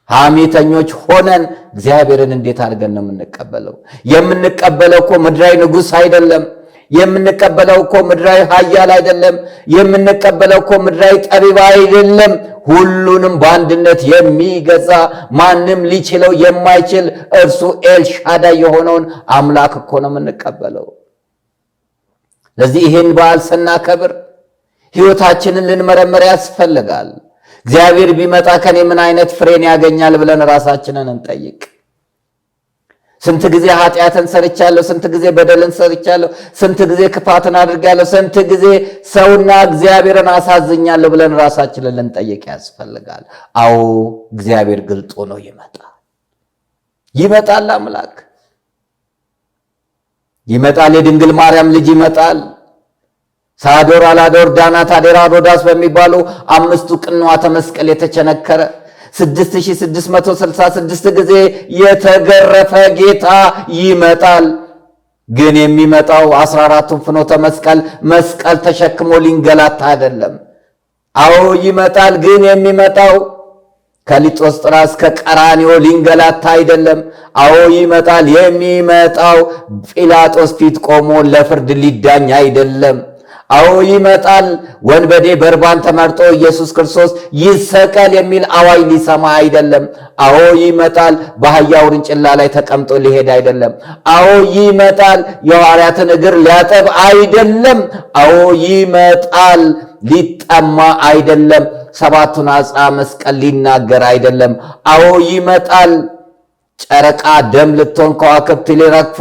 ሐሜተኞች ሆነን እግዚአብሔርን እንዴት አድርገን ነው የምንቀበለው? የምንቀበለው እኮ ምድራዊ ንጉሥ አይደለም። የምንቀበለው እኮ ምድራዊ ኃያል አይደለም። የምንቀበለው እኮ ምድራዊ ጠቢብ አይደለም። ሁሉንም በአንድነት የሚገዛ ማንም ሊችለው የማይችል እርሱ ኤልሻዳይ የሆነውን አምላክ እኮ ነው የምንቀበለው። ለዚህ ይህን በዓል ስናከብር ሕይወታችንን ልንመረምር ያስፈልጋል። እግዚአብሔር ቢመጣ ከኔ ምን አይነት ፍሬን ያገኛል ብለን ራሳችንን እንጠይቅ። ስንት ጊዜ ኃጢአትን ሰርቻለሁ? ስንት ጊዜ በደልን ሰርቻለሁ? ስንት ጊዜ ክፋትን አድርጋለሁ? ስንት ጊዜ ሰውና እግዚአብሔርን አሳዝኛለሁ ብለን ራሳችንን ልንጠይቅ ያስፈልጋል። አዎ እግዚአብሔር ግልጥ ሆኖ ይመጣል። ይመጣል። አምላክ ይመጣል። የድንግል ማርያም ልጅ ይመጣል። ሳዶር፣ አላዶር፣ ዳናት፣ አዴራ፣ ሮዳስ በሚባሉ 5ቱ ቅንዋተ መስቀል የተቸነከረ 6666 ጊዜ የተገረፈ ጌታ ይመጣል። ግን የሚመጣው 14ቱን ፍኖተ መስቀል ተሸክሞ ሊንገላታ አይደለም። አዎ ይመጣል። ግን የሚመጣው ከሊጦስጥራ እስከ ቀራንዮ ሊንገላታ አይደለም። አዎ ይመጣል። የሚመጣው ጲላጦስ ፊት ቆሞ ለፍርድ ሊዳኝ አይደለም። አዎ ይመጣል። ወንበዴ በርባን ተመርጦ ኢየሱስ ክርስቶስ ይሰቀል የሚል አዋጅ ሊሰማ አይደለም። አዎ ይመጣል። በአህያ ውርንጭላ ላይ ተቀምጦ ሊሄድ አይደለም። አዎ ይመጣል። የሐዋርያትን እግር ሊያጠብ አይደለም። አዎ ይመጣል። ሊጠማ አይደለም። 7ቱን አጽአ መስቀል ሊናገር አይደለም። አዎ ይመጣል። ጨረቃ ደም ልትሆን ከዋክብት ሊረግፉ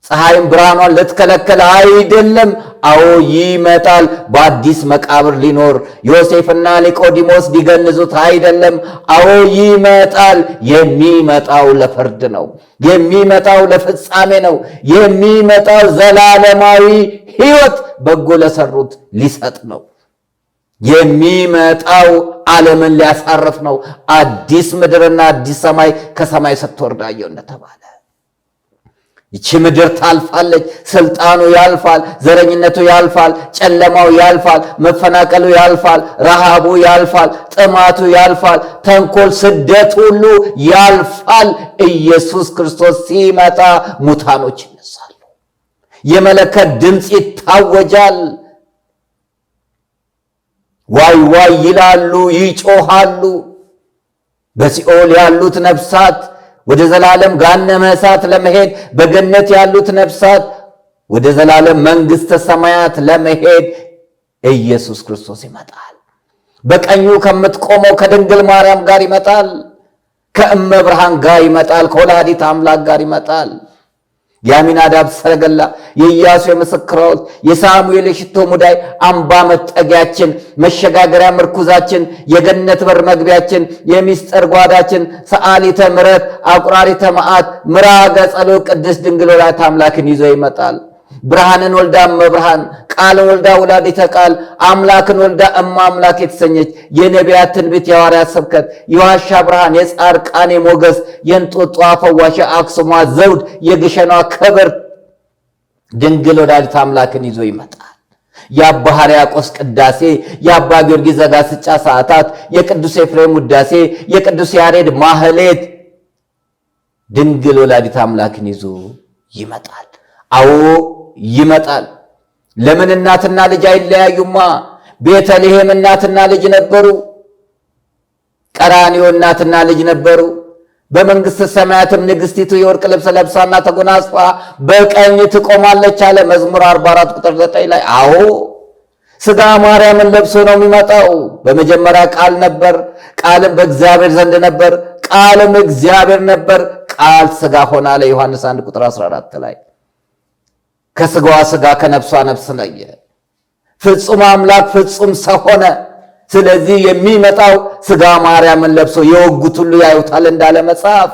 ፀሐይም ብርሃኗን ልትከለከል አይደለም። አዎ ይመጣል። በአዲስ መቃብር ሊኖር ዮሴፍና ኒቆዲሞስ ሊገንዙት አይደለም። አዎ ይመጣል። የሚመጣው ለፍርድ ነው። የሚመጣው ለፍጻሜ ነው። የሚመጣው ዘላለማዊ ሕይወት በጎ ለሰሩት ሊሰጥ ነው። የሚመጣው ዓለምን ሊያሳርፍ ነው። አዲስ ምድርና አዲስ ሰማይ ከሰማይ ስትወርድ አየሁ እንደተባለ ይቺ ምድር ታልፋለች። ስልጣኑ ያልፋል፣ ዘረኝነቱ ያልፋል፣ ጨለማው ያልፋል፣ መፈናቀሉ ያልፋል፣ ረሃቡ ያልፋል፣ ጥማቱ ያልፋል፣ ተንኮል፣ ስደት ሁሉ ያልፋል። ኢየሱስ ክርስቶስ ሲመጣ ሙታኖች ይነሳሉ። የመለከት ድምፅ ይታወጃል። ዋይ ዋይ ይላሉ፣ ይጮሃሉ። በሲኦል ያሉት ነፍሳት ወደ ዘላለም ገሃነመ እሳት ለመሄድ፣ በገነት ያሉት ነፍሳት ወደ ዘላለም መንግሥተ ሰማያት ለመሄድ ኢየሱስ ክርስቶስ ይመጣል። በቀኙ ከምትቆመው ከድንግል ማርያም ጋር ይመጣል። ከእመብርሃን ጋር ይመጣል። ከወላዲተ አምላክ ጋር ይመጣል። የአሚናዳብ ሰረገላ፣ የኢያሱ የምስክር ሐውልት፣ የሳሙኤል የሽቶ ሙዳይ፣ አምባ መጠጊያችን፣ መሸጋገሪያ ምርኩዛችን፣ የገነት በር መግቢያችን፣ የሚስጥር ጓዳችን፣ ሰዓሊተ ምሕረት፣ አቁራሪተ መዓት፣ ምራገ ጸሎት ቅድስት ድንግል ወላዲተ አምላክን ይዞ ይመጣል። ብርሃንን ወልዳ እመብርሃን፣ ቃልን ወልዳ ወላዲተ ቃል፣ አምላክን ወልዳ እመ አምላክ የተሰኘች የነቢያት ትንቢት፣ የሐዋርያት ስብከት፣ የዋሻ ብርሃን፣ የጻድቃኔ ሞገስ፣ የእንጦጧ ፈዋሽ፣ አክሱሟ ዘውድ፣ የግሸኗ ክብር ድንግል ወላዲተ አምላክን ይዞ ይመጣል። የአባ ሕርያቆስ ቅዳሴ፣ የአባ ጊዮርጊስ ዘጋስጫ ሰዓታት፣ የቅዱስ ኤፍሬም ውዳሴ፣ የቅዱስ ያሬድ ማህሌት ድንግል ወላዲተ አምላክን ይዞ ይመጣል። አዎ ይመጣል። ለምን እናትና ልጅ አይለያዩማ? ቤተልሔም እናትና ልጅ ነበሩ። ቀራንዮ እናትና ልጅ ነበሩ። በመንግሥተ ሰማያትም ንግሥቲቱ የወርቅ ልብስ ለብሳና ተጎናጽፋ በቀኝ ትቆማለች አለ መዝሙር 44 ቁጥር 9 ላይ። አዎ ሥጋ ማርያምን ለብሶ ነው የሚመጣው። በመጀመሪያ ቃል ነበር፣ ቃልም በእግዚአብሔር ዘንድ ነበር፣ ቃልም እግዚአብሔር ነበር፣ ቃል ሥጋ ሆነ አለ ዮሐንስ 1 ቁጥር 14 ላይ። ከሥጋዋ ሥጋ ከነፍሷ ነፍስ ለየ። ፍጹም አምላክ ፍጹም ሰው ሆነ። ስለዚህ የሚመጣው ሥጋ ማርያምን ለብሶ የወጉት ሁሉ ያዩታል እንዳለ መጽሐፍ።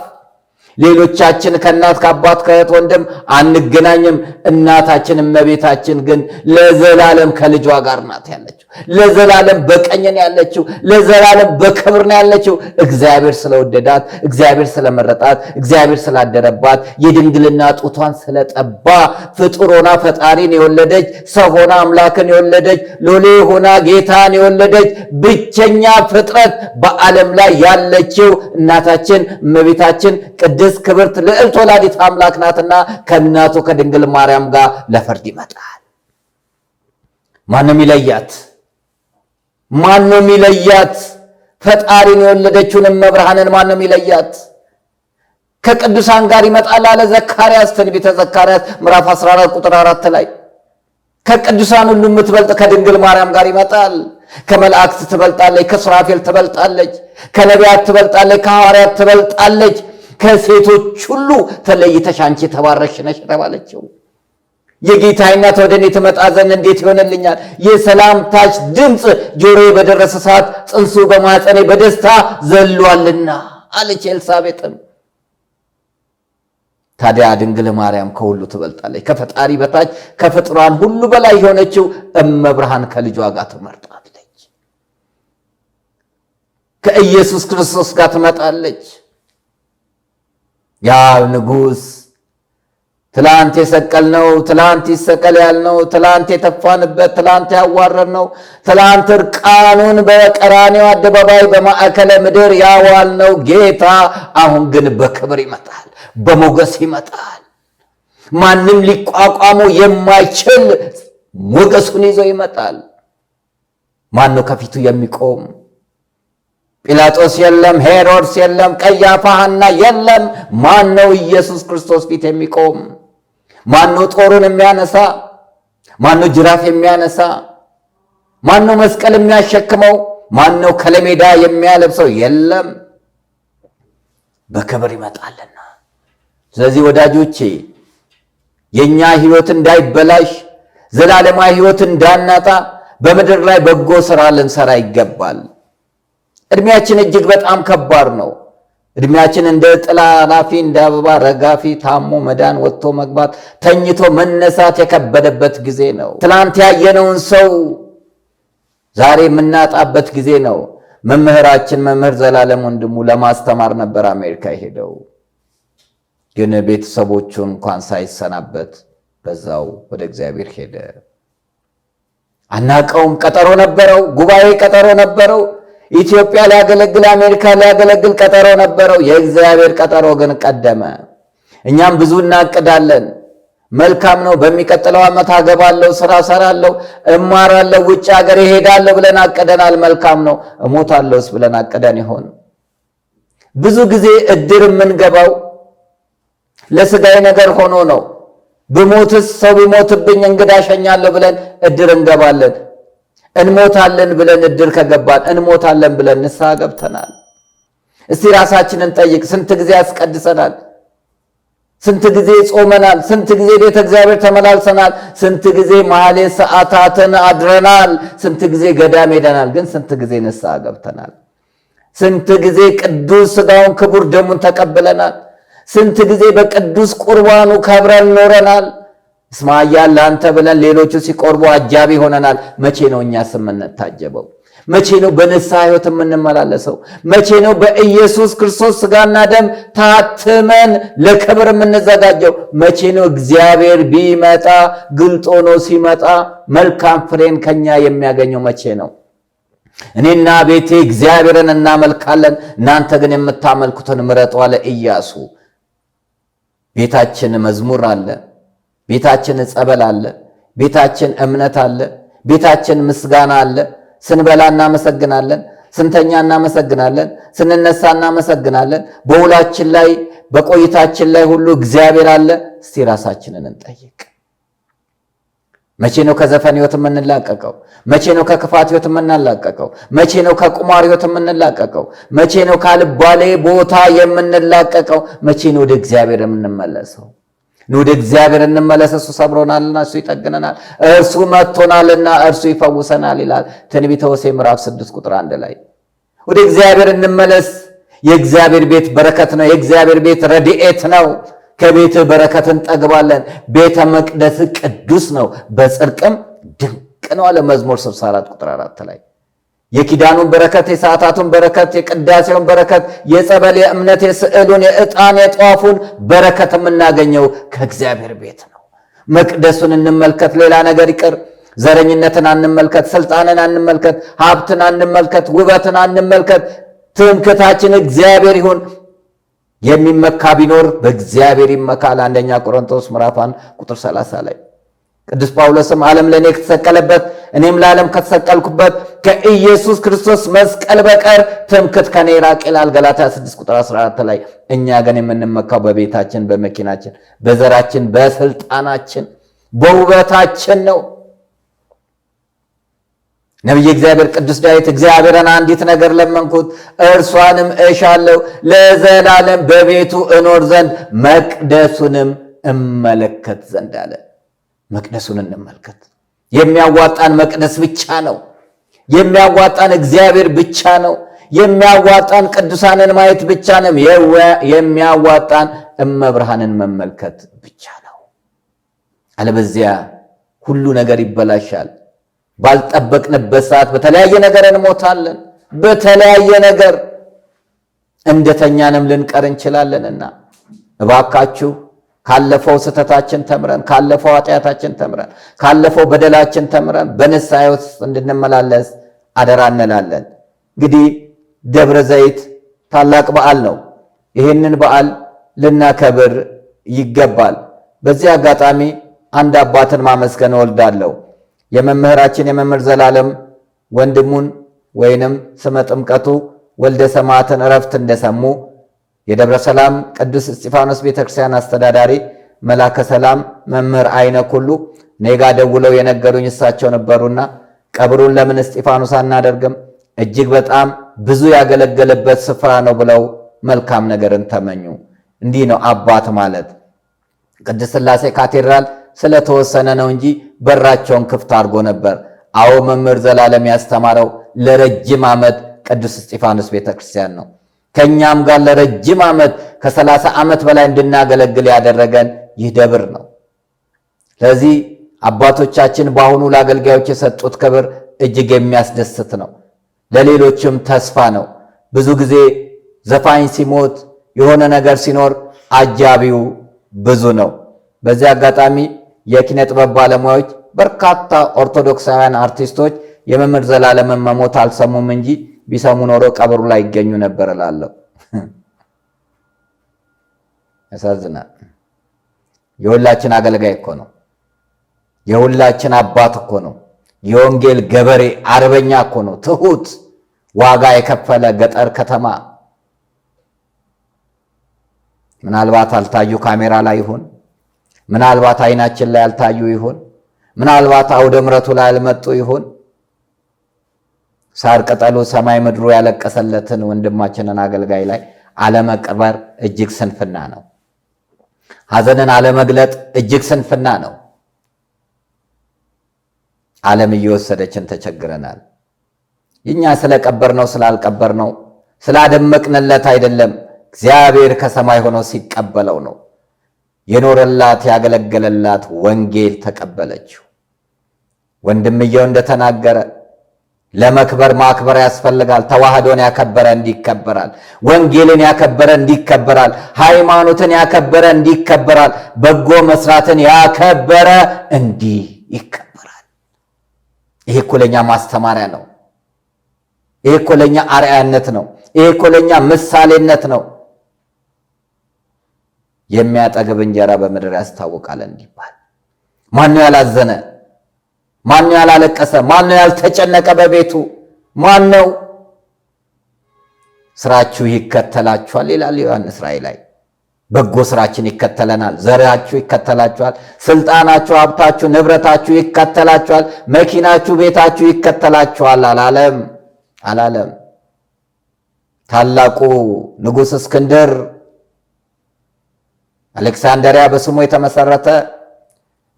ሌሎቻችን ከእናት ከአባት ከእህት ወንድም አንገናኝም። እናታችን እመቤታችን ግን ለዘላለም ከልጇ ጋር ናት ያለችው። ለዘላለም በቀኝን ያለችው፣ ለዘላለም በክብር ነው ያለችው። እግዚአብሔር ስለወደዳት፣ እግዚአብሔር ስለመረጣት፣ እግዚአብሔር ስላደረባት፣ የድንግልና ጡቷን ስለጠባ ፍጡር ሆና ፈጣሪን የወለደች፣ ሰው ሆና አምላክን የወለደች፣ ሎሌ ሆና ጌታን የወለደች ብቸኛ ፍጥረት በዓለም ላይ ያለችው እናታችን እመቤታችን ቅድስት ክብርት ልዕልት ወላዲተ አምላክ ናትና ከእናቱ ከድንግል ማርያም ጋር ለፍርድ ይመጣል። ማንም ይለያት? ማንም ይለያት? ፈጣሪን የወለደችውን እመብርሃንን ማንም ይለያት? ከቅዱሳን ጋር ይመጣል አለ ዘካርያስ፣ ትንቢተ ዘካርያስ ምዕራፍ 14 ቁጥር 4 ላይ። ከቅዱሳን ሁሉ የምትበልጥ ከድንግል ማርያም ጋር ይመጣል። ከመላእክት ትበልጣለች፣ ከሱራፌል ትበልጣለች፣ ከነቢያት ትበልጣለች፣ ከሐዋርያት ትበልጣለች። ከሴቶች ሁሉ ተለይተሽ አንቺ የተባረክሽ ነሽ ተባለችው። የጌታዬ እናት ወደ እኔ ትመጣ ዘንድ እንዴት ይሆንልኛል? የሰላምታሽ ድምፅ ጆሮዬ በደረሰ ሰዓት ጽንሱ በማኅፀኔ በደስታ ዘሏልና አለች ኤልሳቤጥም። ታዲያ ድንግል ማርያም ከሁሉ ትበልጣለች። ከፈጣሪ በታች ከፍጥሯን ሁሉ በላይ የሆነችው እመብርሃን ከልጇ ጋር ትመርጣለች። ከኢየሱስ ክርስቶስ ጋር ትመጣለች። ያ ንጉሥ ትላንት የሰቀልነው፣ ትላንት ይሰቀል ያልነው፣ ትላንት የተፋንበት፣ ትላንት ያዋረድነው፣ ትላንት እርቃኑን በቀራንዮ አደባባይ በማዕከለ ምድር ያዋልነው ጌታ አሁን ግን በክብር ይመጣል፣ በሞገስ ይመጣል። ማንም ሊቋቋሙ የማይችል ሞገሱን ይዞ ይመጣል። ማን ነው ከፊቱ የሚቆም? ጲላጦስ የለም፣ ሄሮድስ የለም፣ ቀያፋ ሐና የለም። ማን ነው ኢየሱስ ክርስቶስ ፊት የሚቆም? ማን ነው ጦሩን የሚያነሳ? ማን ነው ጅራፍ የሚያነሳ? ማን ነው መስቀል የሚያሸክመው? ማን ነው ከለሜዳ የሚያለብሰው? የለም፣ በክብር ይመጣልና። ስለዚህ ወዳጆቼ የኛ ሕይወት እንዳይበላሽ፣ ዘላለማዊ ሕይወት እንዳናጣ በምድር ላይ በጎ ሥራ ልንሰራ ይገባል። እድሜያችን እጅግ በጣም ከባድ ነው። እድሜያችን እንደ ጥላ ላፊ፣ እንደ አበባ ረጋፊ፣ ታሞ መዳን፣ ወጥቶ መግባት፣ ተኝቶ መነሳት የከበደበት ጊዜ ነው። ትላንት ያየነውን ሰው ዛሬ የምናጣበት ጊዜ ነው። መምህራችን መምህር ዘላለም ወንድሙ ለማስተማር ነበር አሜሪካ ሄደው፣ ግን ቤተሰቦቹን እንኳን ሳይሰናበት በዛው ወደ እግዚአብሔር ሄደ። አናቀውም። ቀጠሮ ነበረው፣ ጉባኤ ቀጠሮ ነበረው። ኢትዮጵያ ሊያገለግል፣ አሜሪካ ሊያገለግል ቀጠሮ ነበረው። የእግዚአብሔር ቀጠሮ ግን ቀደመ። እኛም ብዙ እናቅዳለን። መልካም ነው፣ በሚቀጥለው ዓመት አገባለሁ፣ ስራ ሰራለሁ፣ እማራለሁ፣ ውጭ ሀገር እሄዳለሁ ብለን አቅደናል። መልካም ነው። እሞታለሁስ ብለን አቅደን ይሆን? ብዙ ጊዜ እድር የምንገባው ለስጋዊ ነገር ሆኖ ነው። ብሞትስ ሰው ቢሞትብኝ እንግዳ ሸኛለሁ ብለን እድር እንገባለን። እንሞታለን ብለን እድር ከገባን እንሞታለን ብለን ንስሐ ገብተናል? እስቲ ራሳችንን ጠይቅ። ስንት ጊዜ ያስቀድሰናል? ስንት ጊዜ ጾመናል? ስንት ጊዜ ቤተ እግዚአብሔር ተመላልሰናል? ስንት ጊዜ ማህሌት ሰዓታትን አድረናል? ስንት ጊዜ ገዳም ሄደናል? ግን ስንት ጊዜ ንስሐ ገብተናል? ስንት ጊዜ ቅዱስ ሥጋውን ክቡር ደሙን ተቀብለናል? ስንት ጊዜ በቅዱስ ቁርባኑ ከብረን ኖረናል? እስማ ኃያል ለአንተ ብለን ሌሎቹ ሲቆርቡ አጃቢ ሆነናል። መቼ ነው እኛስ የምንታጀበው? መቼ ነው በንስሐ ሕይወት የምንመላለሰው? መቼ ነው በኢየሱስ ክርስቶስ ሥጋና ደም ታትመን ለክብር የምንዘጋጀው? መቼ ነው እግዚአብሔር ቢመጣ ግልጦ ነው ሲመጣ መልካም ፍሬን ከኛ የሚያገኘው? መቼ ነው? እኔና ቤቴ እግዚአብሔርን እናመልካለን፣ እናንተ ግን የምታመልኩትን ምረጡ አለ ኢያሱ። ቤታችን መዝሙር አለ፣ ቤታችን ጸበል አለ፣ ቤታችን እምነት አለ፣ ቤታችን ምስጋና አለ። ስንበላ እናመሰግናለን፣ ስንተኛ እናመሰግናለን፣ ስንነሳ እናመሰግናለን። በውላችን ላይ በቆይታችን ላይ ሁሉ እግዚአብሔር አለ። እስቲ ራሳችንን እንጠይቅ። መቼ ነው ከዘፈን ሕይወት የምንላቀቀው? መቼ ነው ከክፋት ሕይወት የምንላቀቀው? መቼ ነው ከቁማር ሕይወት የምንላቀቀው? መቼ ነው ካልባሌ ቦታ የምንላቀቀው? መቼ ነው ወደ እግዚአብሔር የምንመለሰው? ወደ እግዚአብሔር እንመለስ። እሱ ሰብሮናልና እሱ ይጠግነናል፣ እርሱ መጥቶናልና እርሱ ይፈውሰናል ይላል ትንቢተ ሆሴዕ ምዕራፍ 6 ቁጥር 1 ላይ። ወደ እግዚአብሔር እንመለስ። የእግዚአብሔር ቤት በረከት ነው። የእግዚአብሔር ቤት ረድኤት ነው። ከቤትህ በረከት እንጠግባለን። ቤተ መቅደስ ቅዱስ ነው፣ በጽድቅም ድንቅ ነው አለ መዝሙር 64 ቁጥር 4 ላይ። የኪዳኑን በረከት፣ የሰዓታቱን በረከት፣ የቅዳሴውን በረከት፣ የጸበል፣ የእምነት፣ የስዕሉን፣ የዕጣን፣ የጧፉን በረከት የምናገኘው ከእግዚአብሔር ቤት ነው። መቅደሱን እንመልከት። ሌላ ነገር ይቅር። ዘረኝነትን አንመልከት፣ ስልጣንን አንመልከት፣ ሀብትን አንመልከት፣ ውበትን አንመልከት። ትምክህታችን እግዚአብሔር ይሁን። የሚመካ ቢኖር በእግዚአብሔር ይመካል። አንደኛ ቆሮንቶስ ምዕራፍ 1 ቁጥር 30 ላይ ቅዱስ ጳውሎስም ዓለም ለእኔ ከተሰቀለበት እኔም ለዓለም ከተሰቀልኩበት ከኢየሱስ ክርስቶስ መስቀል በቀር ትምክህት ከኔ ይራቅ ይላል ገላትያ 6 ቁጥር 14 ላይ። እኛ ግን የምንመካው በቤታችን፣ በመኪናችን፣ በዘራችን፣ በስልጣናችን፣ በውበታችን ነው። ነቢየ እግዚአብሔር ቅዱስ ዳዊት እግዚአብሔርን አንዲት ነገር ለመንኩት እርሷንም እሻለሁ፣ ለዘላለም በቤቱ እኖር ዘንድ መቅደሱንም እመለከት ዘንድ አለ። መቅደሱን እንመልከት። የሚያዋጣን መቅደስ ብቻ ነው። የሚያዋጣን እግዚአብሔር ብቻ ነው። የሚያዋጣን ቅዱሳንን ማየት ብቻ ነው። የሚያዋጣን እመብርሃንን መመልከት ብቻ ነው። አለበዚያ ሁሉ ነገር ይበላሻል። ባልጠበቅንበት ሰዓት በተለያየ ነገር እንሞታለን። በተለያየ ነገር እንደተኛንም ልንቀር እንችላለንና እባካችሁ ካለፈው ስህተታችን ተምረን፣ ካለፈው ኃጢአታችን ተምረን፣ ካለፈው በደላችን ተምረን በንስሐ ውስጥ እንድንመላለስ አደራ እንላለን። እንግዲህ ደብረ ዘይት ታላቅ በዓል ነው። ይህንን በዓል ልናከብር ይገባል። በዚህ አጋጣሚ አንድ አባትን ማመስገን እወልዳለሁ። የመምህራችን የመምህር ዘላለም ወንድሙን ወይንም ስመ ጥምቀቱ ወልደ ሰማዕትን ዕረፍት እንደሰሙ የደብረ ሰላም ቅዱስ እስጢፋኖስ ቤተክርስቲያን አስተዳዳሪ መላከ ሰላም መምህር አይነ ኩሉ ኔጋ ደውለው የነገሩኝ እሳቸው ነበሩና ቀብሩን ለምን እስጢፋኖስ አናደርግም? እጅግ በጣም ብዙ ያገለገለበት ስፍራ ነው ብለው መልካም ነገርን ተመኙ። እንዲህ ነው አባት ማለት። ቅድስት ሥላሴ ካቴድራል ስለተወሰነ ነው እንጂ በራቸውን ክፍት አድርጎ ነበር። አዎ መምህር ዘላለም ያስተማረው ለረጅም ዓመት ቅዱስ እስጢፋኖስ ቤተክርስቲያን ነው። ከኛም ጋር ለረጅም ዓመት ከ30 ዓመት በላይ እንድናገለግል ያደረገን ይህ ደብር ነው። ስለዚህ አባቶቻችን በአሁኑ ለአገልጋዮች የሰጡት ክብር እጅግ የሚያስደስት ነው። ለሌሎችም ተስፋ ነው። ብዙ ጊዜ ዘፋኝ ሲሞት የሆነ ነገር ሲኖር አጃቢው ብዙ ነው። በዚህ አጋጣሚ የኪነ ጥበብ ባለሙያዎች በርካታ ኦርቶዶክሳውያን አርቲስቶች የመምህር ዘላለምን መሞት አልሰሙም እንጂ ቢሰሙ ኖሮ ቀብሩ ላይ ይገኙ ነበር እላለሁ። ያሳዝናል። የሁላችን አገልጋይ እኮ ነው። የሁላችን አባት እኮ ነው። የወንጌል ገበሬ አርበኛ እኮ ነው። ትሁት ዋጋ የከፈለ ገጠር ከተማ ምናልባት አልታዩ ካሜራ ላይ ይሁን፣ ምናልባት አይናችን ላይ አልታዩ ይሁን፣ ምናልባት አውደ ምሕረቱ ላይ አልመጡ ይሁን፣ ሳር ቅጠሉ ሰማይ ምድሩ ያለቀሰለትን ወንድማችንን አገልጋይ ላይ አለመቅበር እጅግ ስንፍና ነው። ሐዘንን አለመግለጥ እጅግ ስንፍና ነው። ዓለም እየወሰደችን ተቸግረናል። እኛ ስለቀበርነው ስላልቀበርነው ስላደመቅንለት አይደለም፣ እግዚአብሔር ከሰማይ ሆኖ ሲቀበለው ነው። የኖረላት ያገለገለላት ወንጌል ተቀበለችው። ወንድምየው እንደተናገረ ለመክበር ማክበር ያስፈልጋል። ተዋህዶን ያከበረ እንዲከበራል። ወንጌልን ያከበረ እንዲከበራል። ሃይማኖትን ያከበረ እንዲከበራል። በጎ መስራትን ያከበረ እንዲህ ይከበራል። ይሄ እኮ ለኛ ማስተማሪያ ነው። ይሄ እኮ ለኛ አርአያነት ነው። ይሄ እኮ ለኛ ምሳሌነት ነው። የሚያጠግብ እንጀራ በምድር ያስታውቃል እንዲባል ማነው ያላዘነ? ማነው ያላለቀሰ? ማነው ያልተጨነቀ በቤቱ? ማነው? ስራችሁ ይከተላችኋል ይላል ዮሐንስ ራእይ ላይ። በጎ ስራችን ይከተለናል። ዘራችሁ ይከተላችኋል። ስልጣናችሁ፣ ሀብታችሁ፣ ንብረታችሁ ይከተላችኋል። መኪናችሁ፣ ቤታችሁ ይከተላችኋል አላለም። ታላቁ ንጉሥ እስክንድር አሌክሳንደሪያ በስሙ የተመሰረተ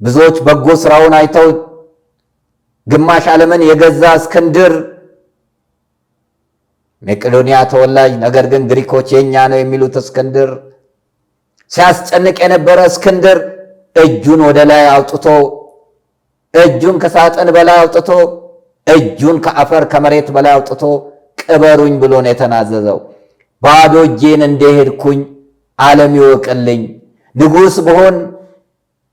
ብዙዎች በጎ ስራውን አይተው ግማሽ ዓለምን የገዛ እስክንድር መቄዶንያ ተወላጅ ነገር ግን ግሪኮች የኛ ነው የሚሉት እስክንድር ሲያስጨንቅ የነበረ እስክንድር እጁን ወደ ላይ አውጥቶ እጁን ከሳጥን በላይ አውጥቶ እጁን ከአፈር ከመሬት በላይ አውጥቶ ቅበሩኝ ብሎ ነው የተናዘዘው። ባዶ እጄን እንደሄድኩኝ ዓለም ይወቅልኝ። ንጉሥ ብሆን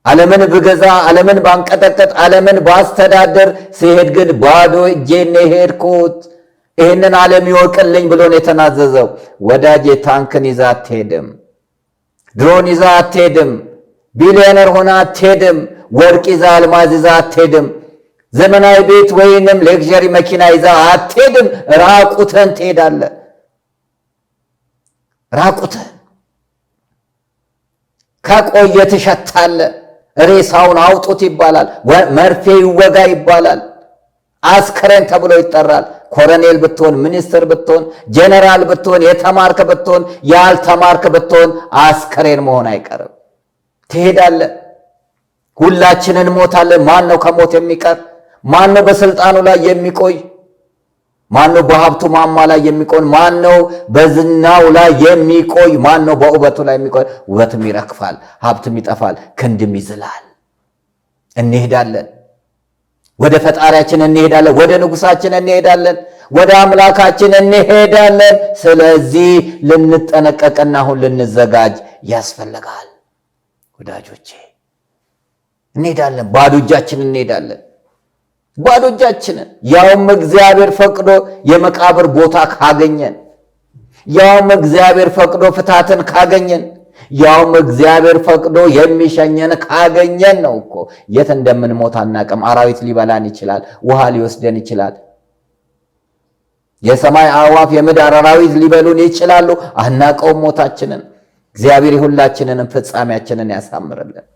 ዓለምን ብገዛ ዓለምን ባንቀጠቀጥ ዓለምን ባስተዳደር ሲሄድ ግን ባዶ እጄን ነው የሄድኩት። ይህንን ዓለም ይወቅልኝ ብሎ ነው የተናዘዘው። ወዳጄ ታንክን ይዛ አትሄድም። ድሮን ይዛ አትሄድም። ቢሊዮነር ሆና አትሄድም። ወርቅ ይዛ አልማዝ ይዛ አትሄድም። ዘመናዊ ቤት ወይንም ሌክዠሪ መኪና ይዛ አትሄድም። ራቁተን ትሄዳለህ። ራቁተን ከቆየ ትሸታለህ። ሬሳውን አውጡት ይባላል። መርፌ ይወጋ ይባላል። አስከሬን ተብሎ ይጠራል። ኮሎኔል ብትሆን፣ ሚኒስትር ብትሆን፣ ጄኔራል ብትሆን፣ የተማርክ ብትሆን፣ ያልተማርክ ብትሆን አስከሬን መሆን አይቀርም። ትሄዳለህ። ሁላችንን እንሞታለን። ማን ነው ከሞት የሚቀር? ማን ነው በስልጣኑ ላይ የሚቆይ? ማን ነው በሀብቱ ማማ ላይ የሚቆይ? ማን ነው በዝናው ላይ የሚቆይ? ማን ነው በውበቱ ላይ የሚቆይ? ውበትም ይረግፋል፣ ሀብትም ይጠፋል፣ ክንድም ይዝላል። እንሄዳለን። ወደ ፈጣሪያችን እንሄዳለን። ወደ ንጉሳችን እንሄዳለን። ወደ አምላካችን እንሄዳለን። ስለዚህ ልንጠነቀቅና አሁን ልንዘጋጅ ያስፈልጋል። ወዳጆቼ እንሄዳለን። ባዶ እጃችንን እንሄዳለን። ባዶ እጃችንን፣ ያውም እግዚአብሔር ፈቅዶ የመቃብር ቦታ ካገኘን፣ ያውም እግዚአብሔር ፈቅዶ ፍታትን ካገኘን፣ ያውም እግዚአብሔር ፈቅዶ የሚሸኘን ካገኘን ነው እኮ። የት እንደምንሞት አናቅም። አራዊት ሊበላን ይችላል። ውሃ ሊወስደን ይችላል። የሰማይ አዕዋፍ የምድር አራዊት ሊበሉን ይችላሉ። አናቀውም ሞታችንን። እግዚአብሔር የሁላችንንም ፍጻሜያችንን ያሳምርልን።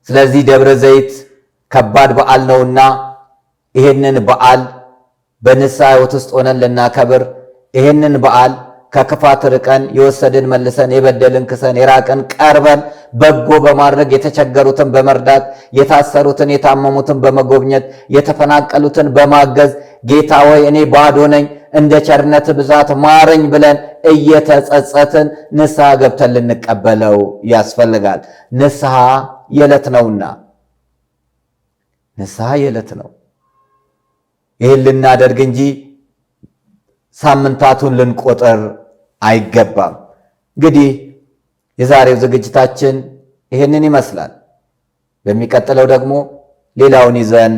ስለዚህ ደብረ ዘይት ከባድ በዓል ነውና ይሄንን በዓል በንስሐ ሕይወት ውስጥ ሆነን ልናከብር፣ ይሄንን በዓል ከክፋት ርቀን የወሰድን መልሰን የበደልን ክሰን የራቅን ቀርበን በጎ በማድረግ የተቸገሩትን በመርዳት የታሰሩትን የታመሙትን በመጎብኘት የተፈናቀሉትን በማገዝ ጌታ ሆይ እኔ ባዶ ነኝ እንደ ቸርነት ብዛት ማረኝ ብለን እየተጸጸትን ንስሐ ገብተን ልንቀበለው ያስፈልጋል። ንስሐ የዕለት ነውና፣ ንስሐ የዕለት ነው። ይህን ልናደርግ እንጂ ሳምንታቱን ልንቆጥር አይገባም። እንግዲህ የዛሬው ዝግጅታችን ይህንን ይመስላል። በሚቀጥለው ደግሞ ሌላውን ይዘን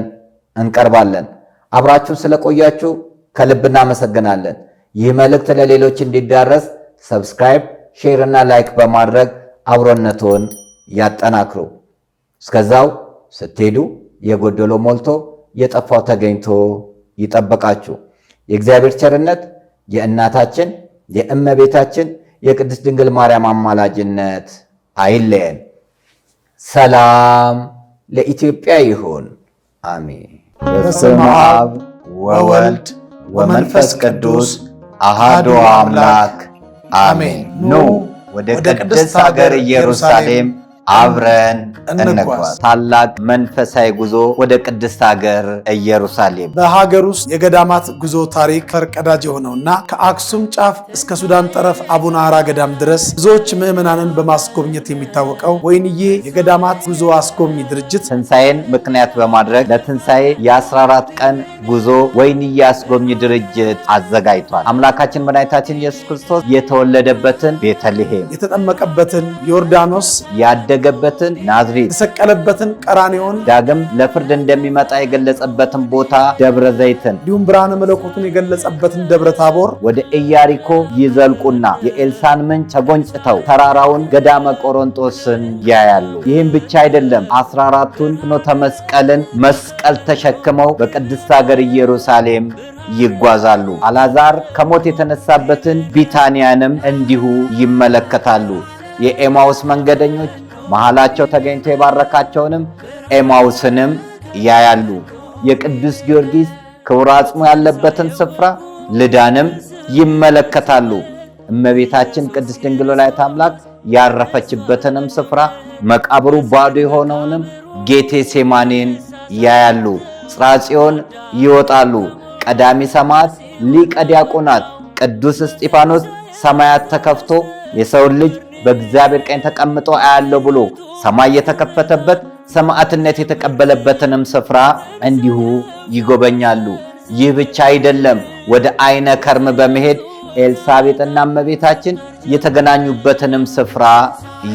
እንቀርባለን። አብራችሁን ስለቆያችሁ ከልብ እናመሰግናለን። ይህ መልእክት ለሌሎች እንዲዳረስ ሰብስክራይብ፣ ሼር እና ላይክ በማድረግ አብሮነቱን ያጠናክሩ። እስከዛው ስትሄዱ የጎደለው ሞልቶ የጠፋው ተገኝቶ ይጠብቃችሁ። የእግዚአብሔር ቸርነት የእናታችን የእመቤታችን የቅድስት ድንግል ማርያም አማላጅነት አይለየን። ሰላም ለኢትዮጵያ ይሁን። አሜን። በስመ አብ ወወልድ ወመንፈስ ቅዱስ አሃዱ አምላክ አሜን። ኑ ወደ ቅድስት ሀገር ኢየሩሳሌም አብረን እንጓዝ። ታላቅ መንፈሳዊ ጉዞ ወደ ቅድስት ሀገር ኢየሩሳሌም። በሀገር ውስጥ የገዳማት ጉዞ ታሪክ ፈርቀዳጅ የሆነውና ከአክሱም ጫፍ እስከ ሱዳን ጠረፍ አቡነ አራ ገዳም ድረስ ብዙዎች ምዕመናንን በማስጎብኘት የሚታወቀው ወይንዬ የገዳማት ጉዞ አስጎብኚ ድርጅት ትንሣኤን ምክንያት በማድረግ ለትንሣኤ የ14 ቀን ጉዞ ወይንዬ አስጎብኚ ድርጅት አዘጋጅቷል። አምላካችን መድኃኒታችን ኢየሱስ ክርስቶስ የተወለደበትን ቤተልሔም፣ የተጠመቀበትን ዮርዳኖስ፣ ያደገበትን ናዝሬት፣ የተሰቀለበትን ቀራንዮን፣ ዳግም ለፍርድ እንደሚመጣ የገለጸበትን ቦታ ደብረ ዘይትን፣ እንዲሁም ብርሃነ መለኮቱን የገለጸበትን ደብረ ታቦር፣ ወደ ኢያሪኮ ይዘልቁና የኤልሳን ምንጭ ተጎንጭተው ተራራውን ገዳመ ቆሮንጦስን ያያሉ። ይህም ብቻ አይደለም። 14ቱን ፍኖተ መስቀልን መስቀል ተሸክመው በቅድስት ሀገር ኢየሩሳሌም ይጓዛሉ። አልዓዛር ከሞት የተነሳበትን ቢታንያንም እንዲሁ ይመለከታሉ። የኤማውስ መንገደኞች መሃላቸው ተገኝቶ የባረካቸውንም ኤማውስንም ያያሉ። የቅዱስ ጊዮርጊስ ክቡር አጽሙ ያለበትን ስፍራ ልዳንም ይመለከታሉ። እመቤታችን ቅድስት ድንግል ወላዲተ አምላክ ያረፈችበትንም ስፍራ መቃብሩ ባዶ የሆነውንም ጌቴሴማኒን ያያሉ። ጽርሐ ጽዮን ይወጣሉ። ቀዳሚ ሰማዕት ሊቀ ዲያቆናት ቅዱስ እስጢፋኖስ ሰማያት ተከፍቶ የሰውን ልጅ በእግዚአብሔር ቀኝ ተቀምጦ አያለው ብሎ ሰማይ የተከፈተበት ሰማዕትነት የተቀበለበትንም ስፍራ እንዲሁ ይጎበኛሉ። ይህ ብቻ አይደለም። ወደ አይነ ከርም በመሄድ ኤልሳቤጥና እመቤታችን የተገናኙበትንም ስፍራ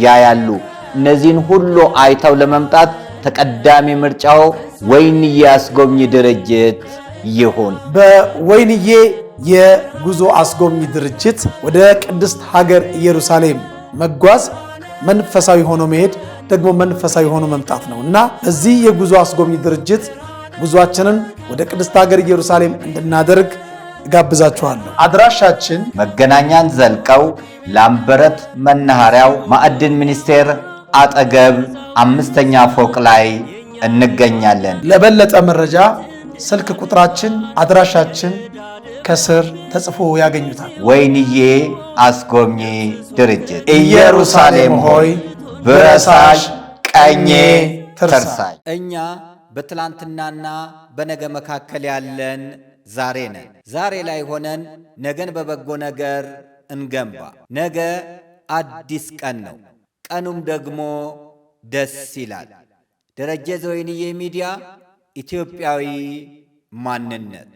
ያያሉ። እነዚህን ሁሉ አይተው ለመምጣት ተቀዳሚ ምርጫው ወይንዬ አስጎብኚ ድርጅት ይሁን። በወይንዬ የጉዞ አስጎብኚ ድርጅት ወደ ቅድስት ሀገር ኢየሩሳሌም መጓዝ መንፈሳዊ ሆኖ መሄድ ደግሞ መንፈሳዊ ሆኖ መምጣት ነው እና እዚህ የጉዞ አስጎብኚ ድርጅት ጉዟችንን ወደ ቅድስት ሀገር ኢየሩሳሌም እንድናደርግ እጋብዛችኋለሁ። አድራሻችን መገናኛን ዘልቀው ላምበረት መናኸሪያው ማዕድን ሚኒስቴር አጠገብ 5ኛ ፎቅ ላይ እንገኛለን። ለበለጠ መረጃ ስልክ ቁጥራችን፣ አድራሻችን ከስር ተጽፎ ያገኙታል። ወይንዬ አስጎብኚ ድርጅት ኢየሩሳሌም ሆይ ብረሳሽ ቀኜ ትርሳሽ። እኛ በትላንትናና በነገ መካከል ያለን ዛሬ ነን። ዛሬ ላይ ሆነን ነገን በበጎ ነገር እንገንባ። ነገ አዲስ ቀን ነው። ቀኑም ደግሞ ደስ ይላል። ደረጀ ዘወይንዬ ሚዲያ ኢትዮጵያዊ ማንነት